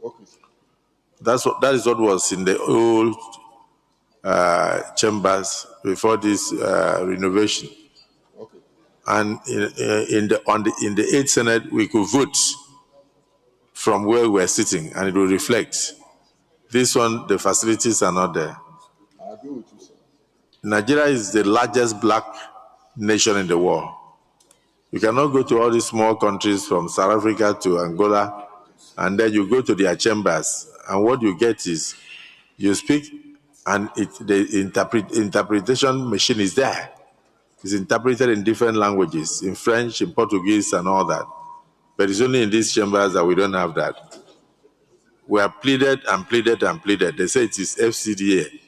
okay. That is what was in the old chambers before this renovation. Okay. And in the 8th Senate, we could vote from where we were sitting, and it will reflect. This one, the facilities are not there. I agree with you, sir. Nigeria is the largest black nation in the world. You cannot go to all these small countries from South Africa to Angola, and then you go to their chambers, and what you get is you speak, and the interpretation machine is there. It's interpreted in different languages, in French, in Portuguese, and all that. But it's only in these chambers that we don't have that. We have pleaded and pleaded and pleaded. They say it is FCDA,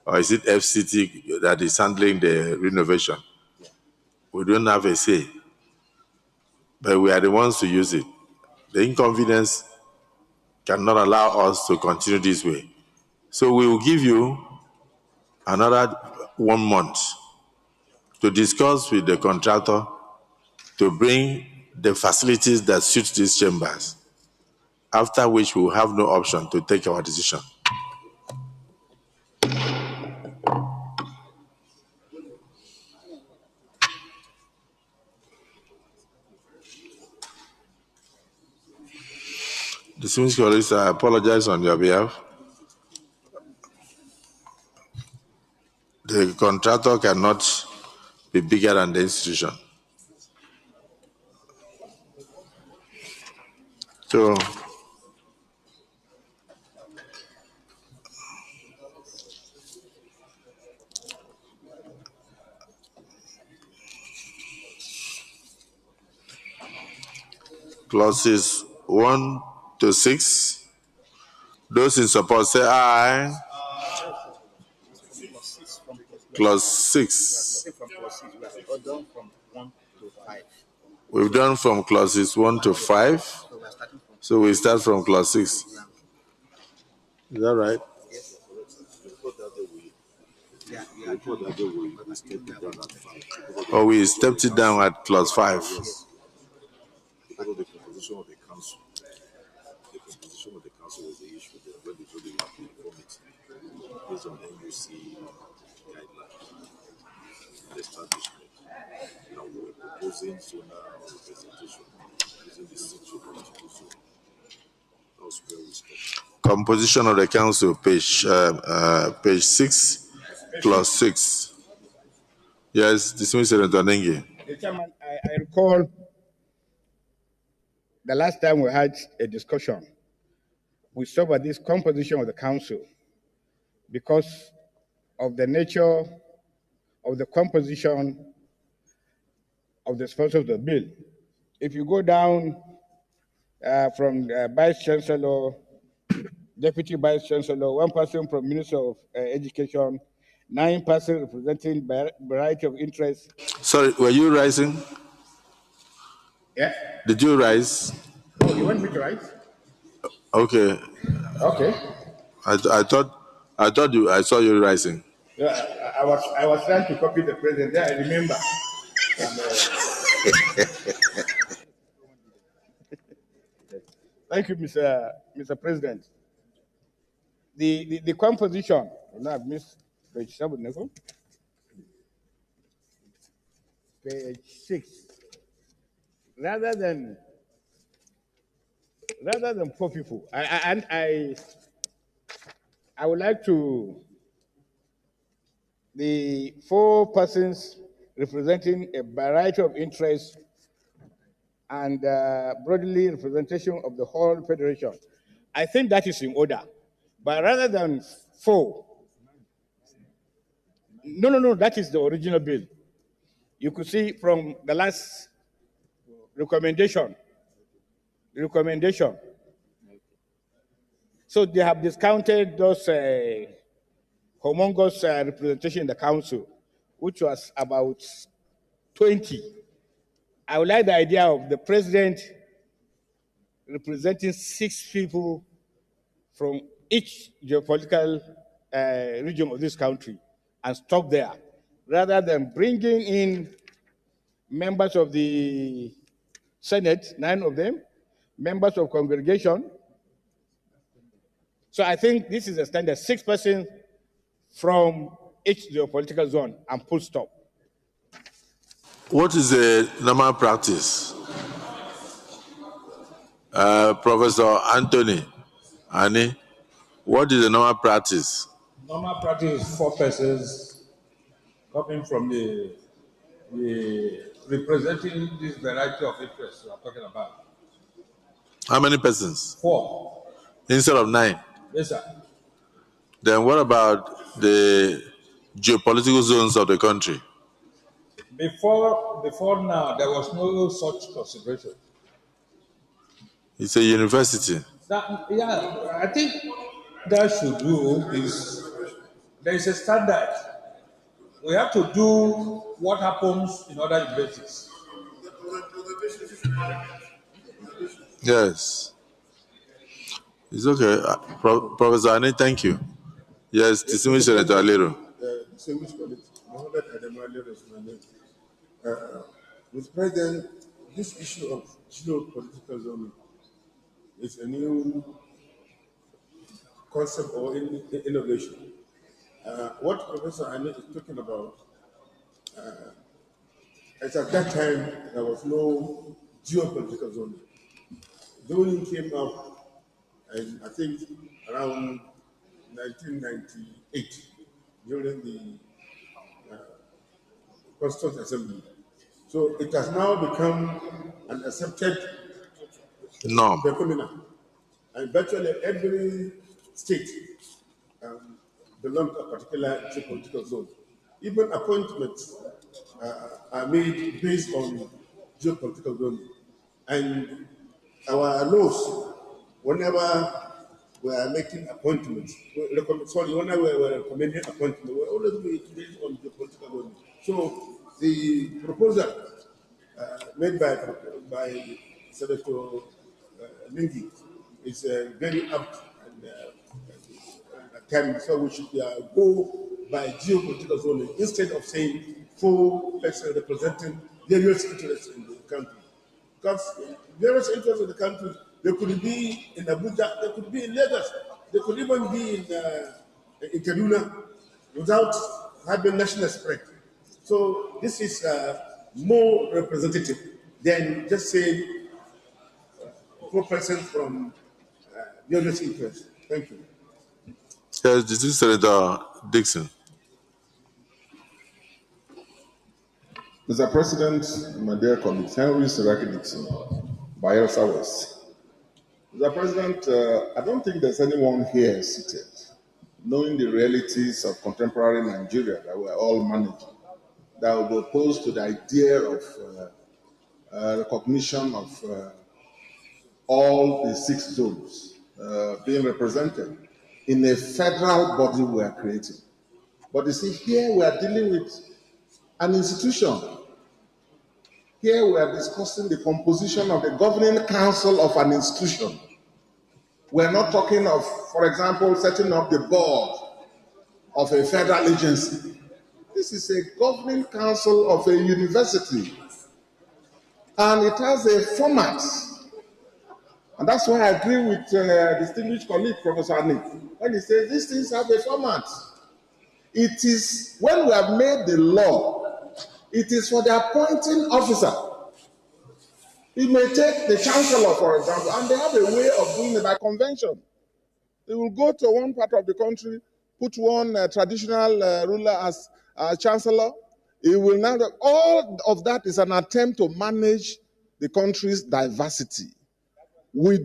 or is it FCT that is handling the renovation? We don't have a say, but we are the ones to use it. The inconvenience cannot allow us to continue this way. So we will give you another 1 month to discuss with the contractor to bring the facilities that suit these chambers, after which we will have no option to take our decision. Distinguished colleagues, I apologize on your behalf. The contractor cannot be bigger than the institution. So, clauses 1 to 6. Those in support say aye. Clause 6. We've done from clauses 1 to 5. So we start from clause 6. Is that right? Or we stepped it down at clause 5. Because of the composition of the council. The composition of the council was the issue when they told you have to inform it based on NUC guidelines and establishment. Now we were proposing zonal representation using the situ political zone. That was where we stopped. Composition of the council, page 6, clause 6. Yes, dismiss Senator Nengi. Chairman, I recall the last time we had a discussion, we saw about this composition of the council because of the nature of the composition of the sponsor of the bill. If you go down from Vice Chancellor, Deputy Vice Chancellor, one person from Minister of Education, 9 persons representing variety of interests. Sorry, were you rising? Yeah. Did you rise? Oh, you want me to rise? Okay. Okay. I thought I saw you rising. Yeah, I was trying to copy the president. There, I remember. Thank you, Mr. President. the composition. No, I've missed page 7, Nico. Page 6. Rather than 4 people, I would like to the 4 persons representing a variety of interests and broadly representation of the whole federation. I think that is in order. But rather than 4, no, that is the original bill. You could see from the last recommendation. So they have discounted those humongous representation in the council, which was about 20. I would like the idea of the president representing 6 people from each geopolitical region of this country and stop there, rather than bringing in members of the Senate, 9 of them, members of congregation. So I think this is a standard, 6 persons from each geopolitical zone and full stop. What is the normal practice? Professor Anthony, what is the normal practice? Normal practice is 4 persons coming from the representing this variety of interests we are talking about. How many persons? 4. Instead of 9? Yes, sir. Then what about the geopolitical zones of the country? Before now, there was no such consideration. It's a university. I think that should do is there is a standard. We have to do what happens in other universities. Yes. It's okay. Professor Ani, thank you. Yes, distinguished Senator Alero. Distinguished colleagues, Mohammed Adamu Alero is my name. Mr. President, this issue of geopolitical zoning is a new concept or innovation. What Professor Ani is talking about, at that time, there was no geopolitical zoning. Zoning came up, and I think around 1998, during the Constituent Assembly. So it has now become an accepted phenomenon. And virtually every state belongs to a particular geopolitical zone. Even appointments are made based on geopolitical zoning. And our laws, whenever we are making appointments, whenever we are recommending appointments, we are always based on geopolitical zoning. So the proposal made by Senator Lingi is very apt and time, so we should go by geopolitical zoning instead of saying 4 persons representing various interests in the country. Because various interests in the country, they could be in Abuja, they could be in Lagos, they could even be in Kaduna without having national spread. So this is more representative than just saying 4 persons from various interests. Thank you. Yes, this is Senator Dixon. Mr. President, my dear colleagues, Henry Siraki Dixon, Bayelsa West. Mr. President, I don't think there's anyone here seated, knowing the realities of contemporary Nigeria that we're all managing, that would be opposed to the idea of recognition of all the 6 zones being represented in a federal body we are creating. But you see, here we are dealing with an institution. Here we are discussing the composition of the governing council of an institution. We are not talking of, for example, setting up the board of a federal agency. This is a governing council of a university. And it has a format And that's why I agree with distinguished colleague, Professor Anik, when he says these things have a format. It is, when we have made the law, it is for the appointing officer. It may take the chancellor, for example, and they have a way of doing it by convention. They will go to one part of the country, put one traditional ruler as chancellor. It will now, all of that is an attempt to manage the country's diversity. I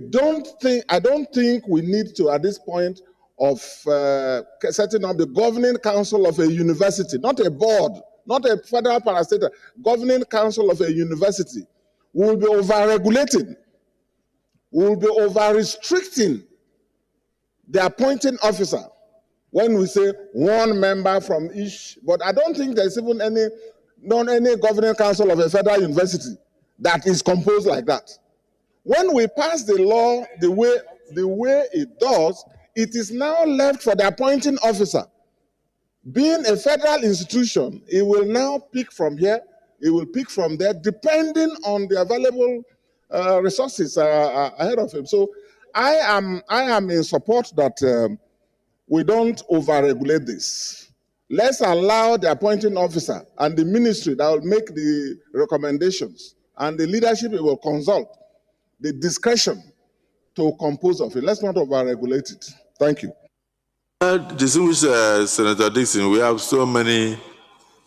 don't think we need to, at this point, of setting up the governing council of a university, not a board, not a federal parastatal, governing council of a university. We will be over-regulating. We will be over-restricting the appointing officer when we say one member from each. But I don't think there's even any governing council of a federal university that is composed like that. When we pass the law the way it does, it is now left for the appointing officer. Being a federal institution, it will now pick from here, it will pick from there, depending on the available resources ahead of him. So I am in support that we don't over-regulate this. Let's allow the appointing officer and the ministry that will make the recommendations, and the leadership will consult the discretion to compose of it. Let's not over-regulate it. Thank you. Distinguished Senator Dixon, we have so many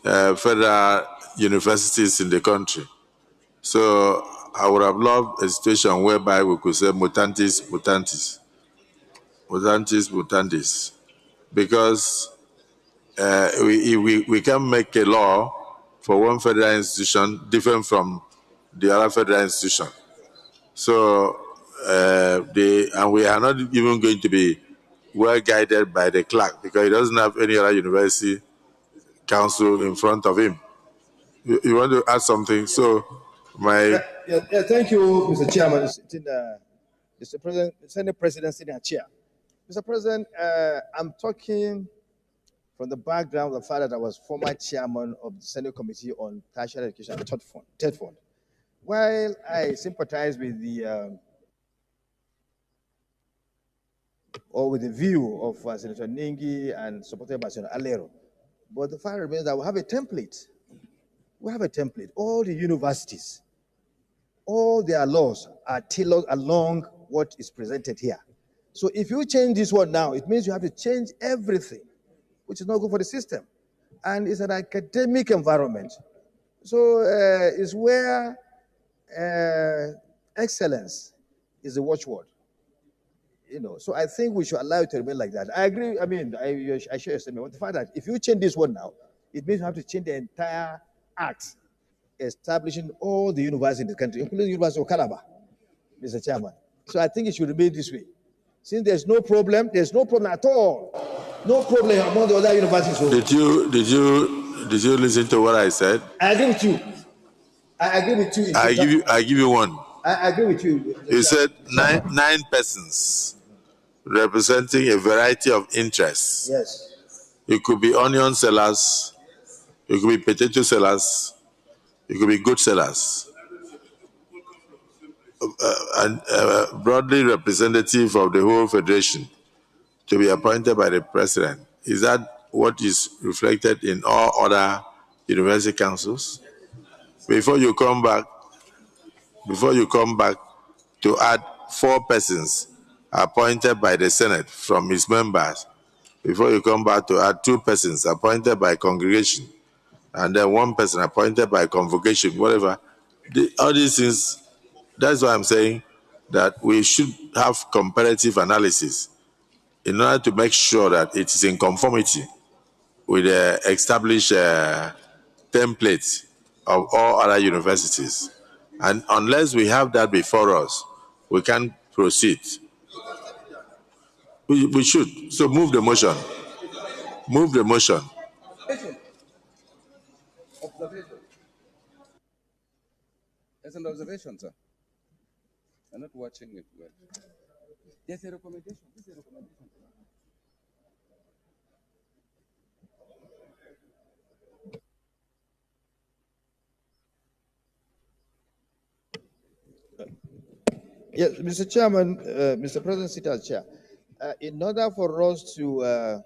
federal universities in the country. So I would have loved a situation whereby we could say mutantis, mutantis, mutantis, mutantis, because we can make a law for one federal institution different from the other federal institution. So and we are not even going to be well guided by the clerk because he doesn't have any other university council in front of him. You want to add something? So my thank you, Mr. Chairman. Mr. President, Senate President sitting at chair. Mr. President, I'm talking from the background of the fact that I was former chairman of the Senate Committee on Tertiary Education and Third Fund. While I sympathize with the view of Senator Ningi and supported by Senator Alero, but the fact remains that we have a template. We have a template. All the universities, all their laws are tailored along what is presented here. So if you change this one now, it means you have to change everything, which is not good for the system. And it's an academic environment. So it's where excellence is the watchword. So I think we should allow it to remain like that. I agree. I mean, I share your statement. But the fact that if you change this one now, it means you have to change the entire act establishing all the universities in the country, including the University of Calabar, Mr. Chairman. So I think it should remain this way. Since there's no problem at all. No problem among the other universities. Did you listen to what I said? I agree with you. I agree with you. I give you one. I agree with you. You said nine persons representing a variety of interests. Yes. It could be onion sellers, it could be potato sellers, it could be goat sellers, and broadly representative of the whole federation to be appointed by the president. Is that what is reflected in all other university councils? Before you come back to add 4 persons appointed by the Senate from its members, before you come back to add 2 persons appointed by congregation, and then 1 person appointed by convocation, whatever. All these things, that's why I'm saying that we should have comparative analysis in order to make sure that it is in conformity with the established template of all other universities. And unless we have that before us, we can't proceed. We should. So move the motion. Move the motion. Observation. It's an observation, sir. I'm not watching it well. There's a recommendation. This is a recommendation. Yes, Mr. Chairman, Mr. President, sit as chair. In order for us to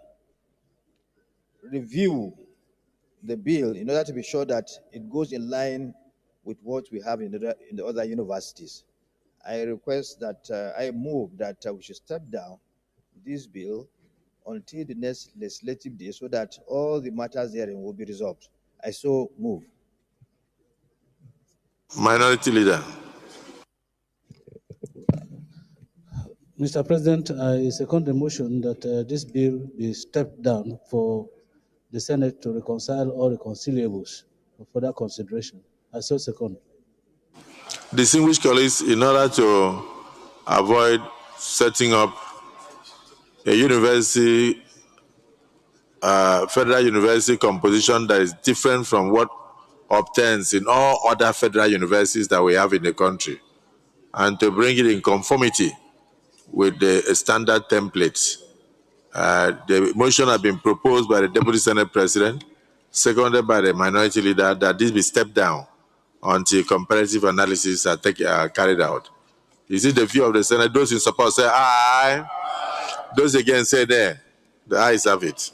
review the bill, in order to be sure that it goes in line with what we have in the other universities, I request that I move that we should step down this bill until the next legislative day so that all the matters therein will be resolved. I so move. Minority Leader. Mr. President, I second the motion that this bill be stepped down for the Senate to reconcile all reconciliables for further consideration. I so second. Distinguished colleagues, in order to avoid setting up a university, federal university composition that is different from what obtains in all other federal universities that we have in the country, and to bring it in conformity with the standard templates. The motion has been proposed by the Deputy Senate President, seconded by the Minority Leader, that this be stepped down until comparative analysis are carried out. Is it the view of the Senate? Those in support say aye. Those against say nay. The ayes have it.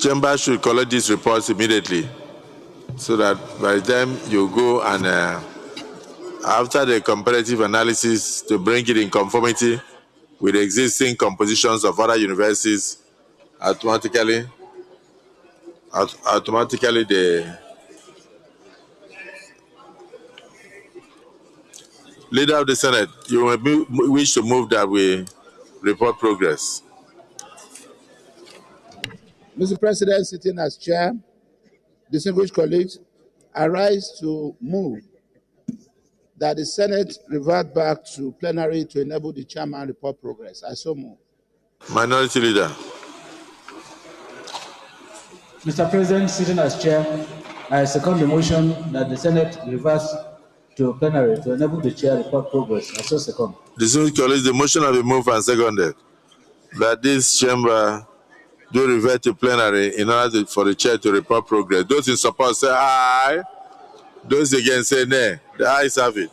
Chamber should collect these reports immediately so that by the time you go and after the comparative analysis to bring it in conformity with the existing compositions of other universities, automatically the Leader of the Senate, you may wish to move that we report progress. Mr. President, sitting as chair, distinguished colleagues, I rise to move that the Senate revert back to plenary to enable the chairman report progress. I so move. Minority Leader. Mr. President, sitting as chair, I second the motion that the Senate reverse to plenary to enable the chair report progress. I so second. Distinguished colleagues, the motion has been moved and seconded that this chamber do revert to plenary in order for the chair to report progress. Those in support say aye. Those against say nay. The ayes have it.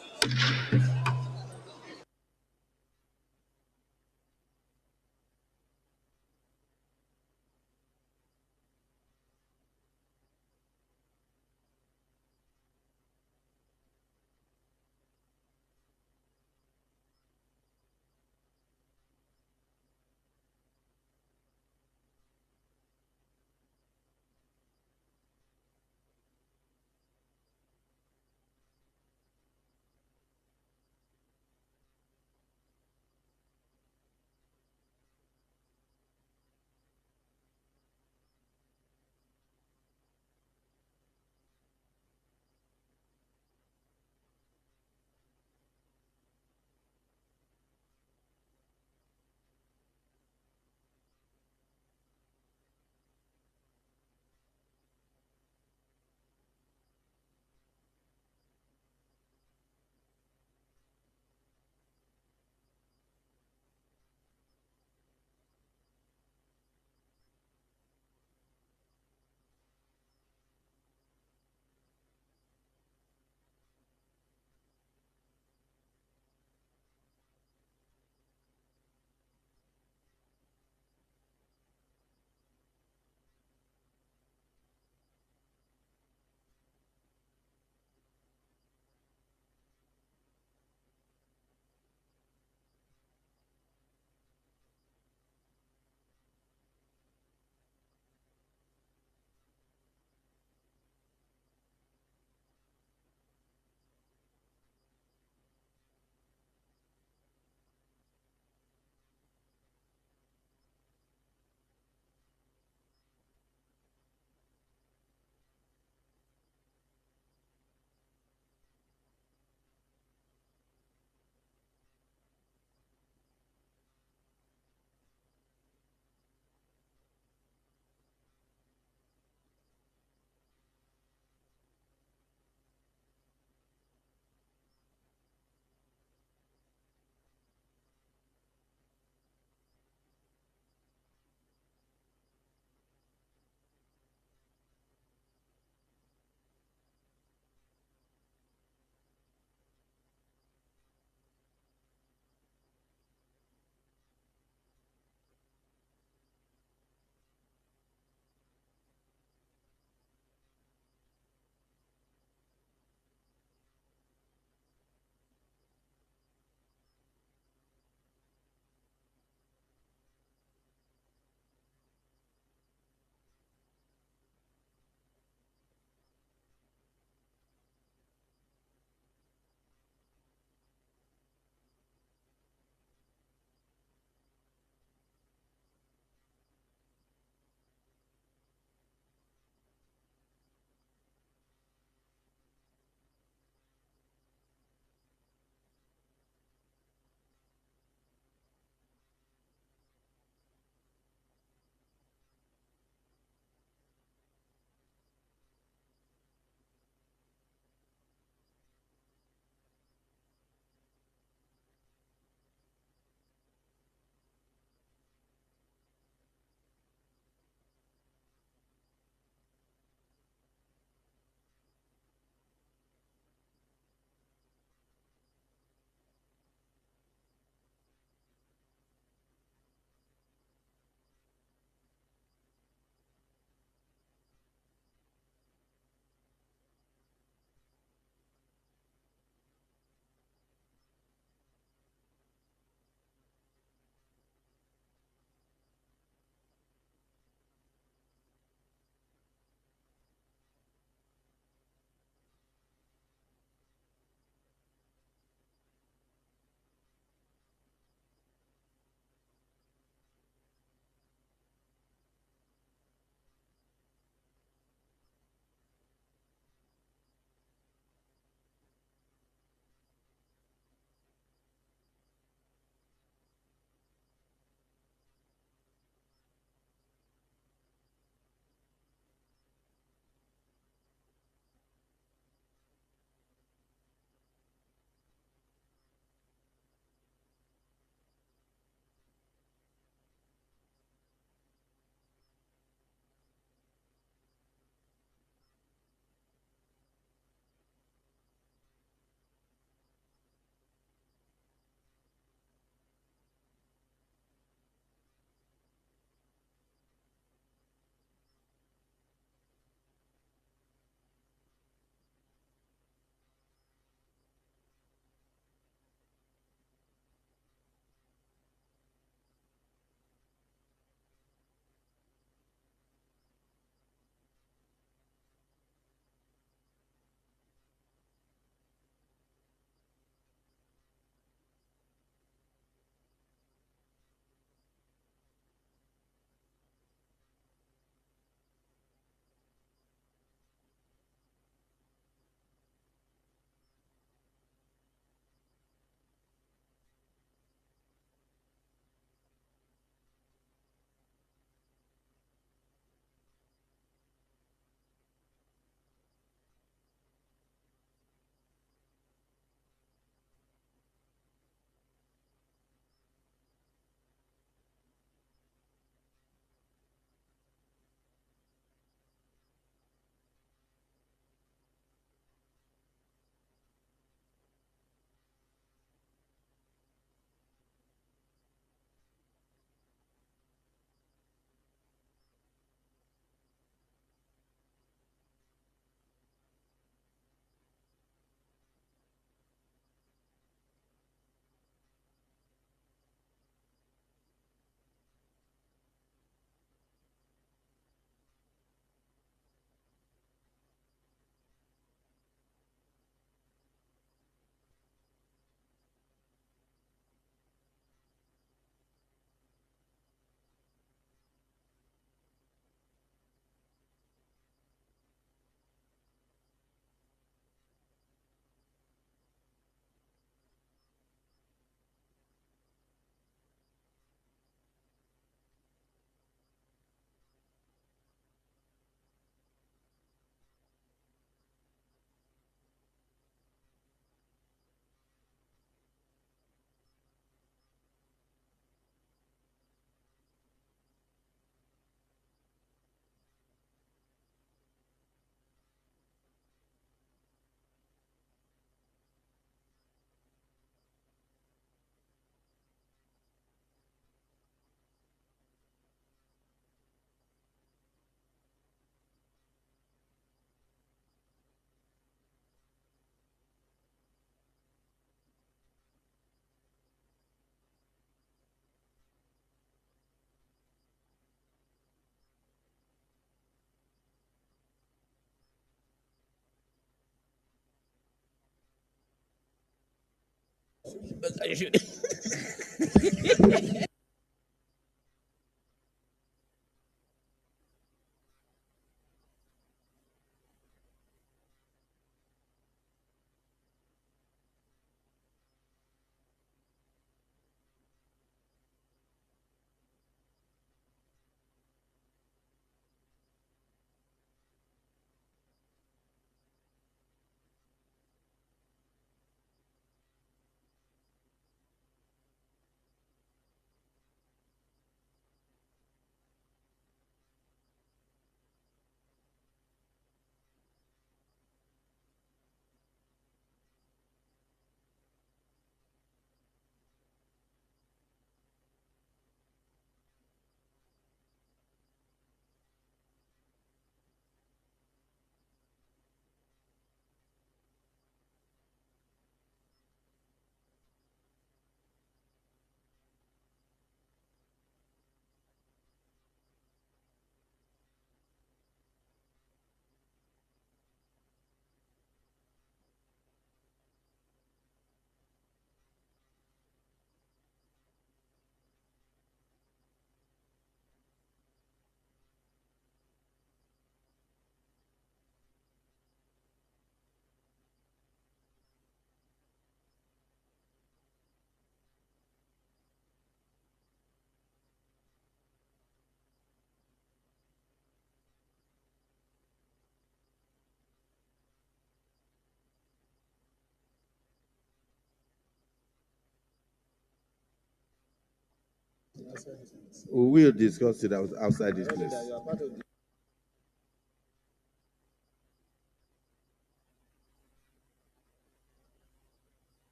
We will discuss it outside this place.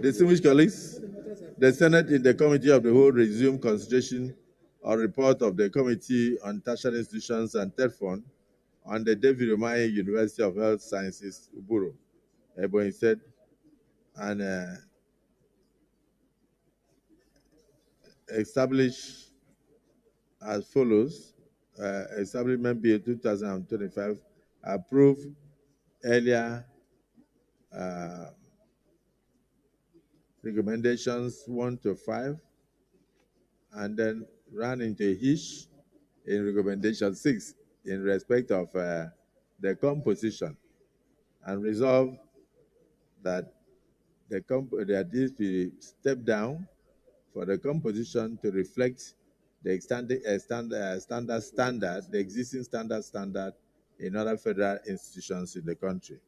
Distinguished colleagues, the Senate in the Committee of the Whole resumed consideration of report of the Committee on Tertiary Institutions and TEDFON on the David Umahi University of Health Sciences, Uburu, Ebonyi said, and established as follows. Establishment Bill 2025 approved earlier recommendations 1 to 5, and then ran into a hitch in recommendation 6 in respect of the composition, and resolved that that this be stepped down for the composition to reflect the the existing standard in other federal institutions in the country,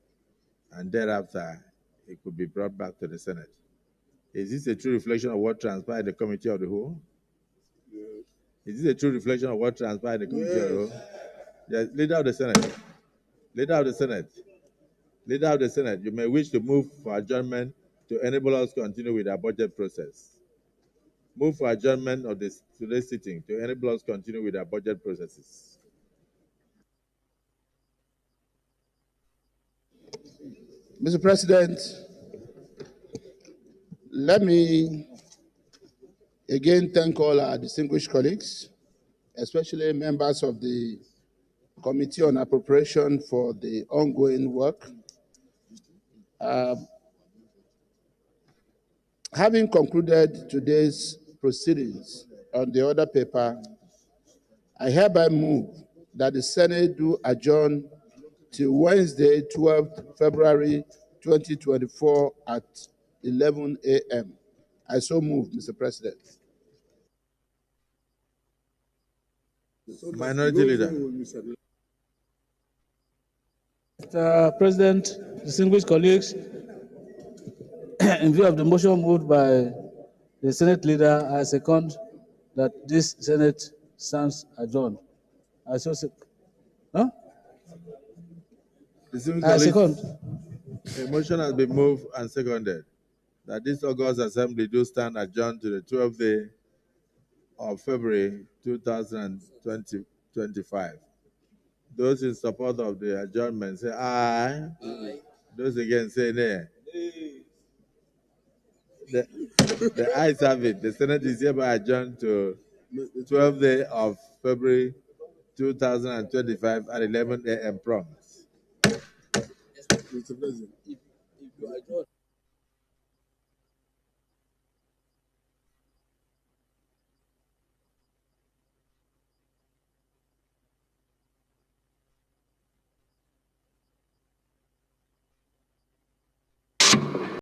and thereafter it could be brought back to the Senate. Is this a true reflection of what transpired in the Committee of the Whole? Yes. Is this a true reflection of what transpired in the Committee of the Whole? Yes, Leader of the Senate. Leader of the Senate. Leader of the Senate, you may wish to move for adjournment to enable us to continue with our budget process. Move for adjournment of today's sitting to enable us to continue with our budget processes. Mr. President, let me again thank all our distinguished colleagues, especially members of the Committee on Appropriation for the ongoing work. Having concluded today's proceedings on the order paper, I hereby move that the Senate do adjourn till Wednesday, 12th February 2024 at 11 a.m. I so move, Mr. President. Minority Leader. Mr. President, distinguished colleagues, in view of the motion moved by the Senate Leader, I second that this Senate stands adjourned. I so Huh? Second. A motion has been moved and seconded that this August Assembly do stand adjourned to the 12th day of February 2025. Those in support of the adjournment say aye. Aye. Those against say nay. The ayes have it. The Senate is hereby adjourned to 12th day of February 2025 at 11 a.m. prompt. Mr. President.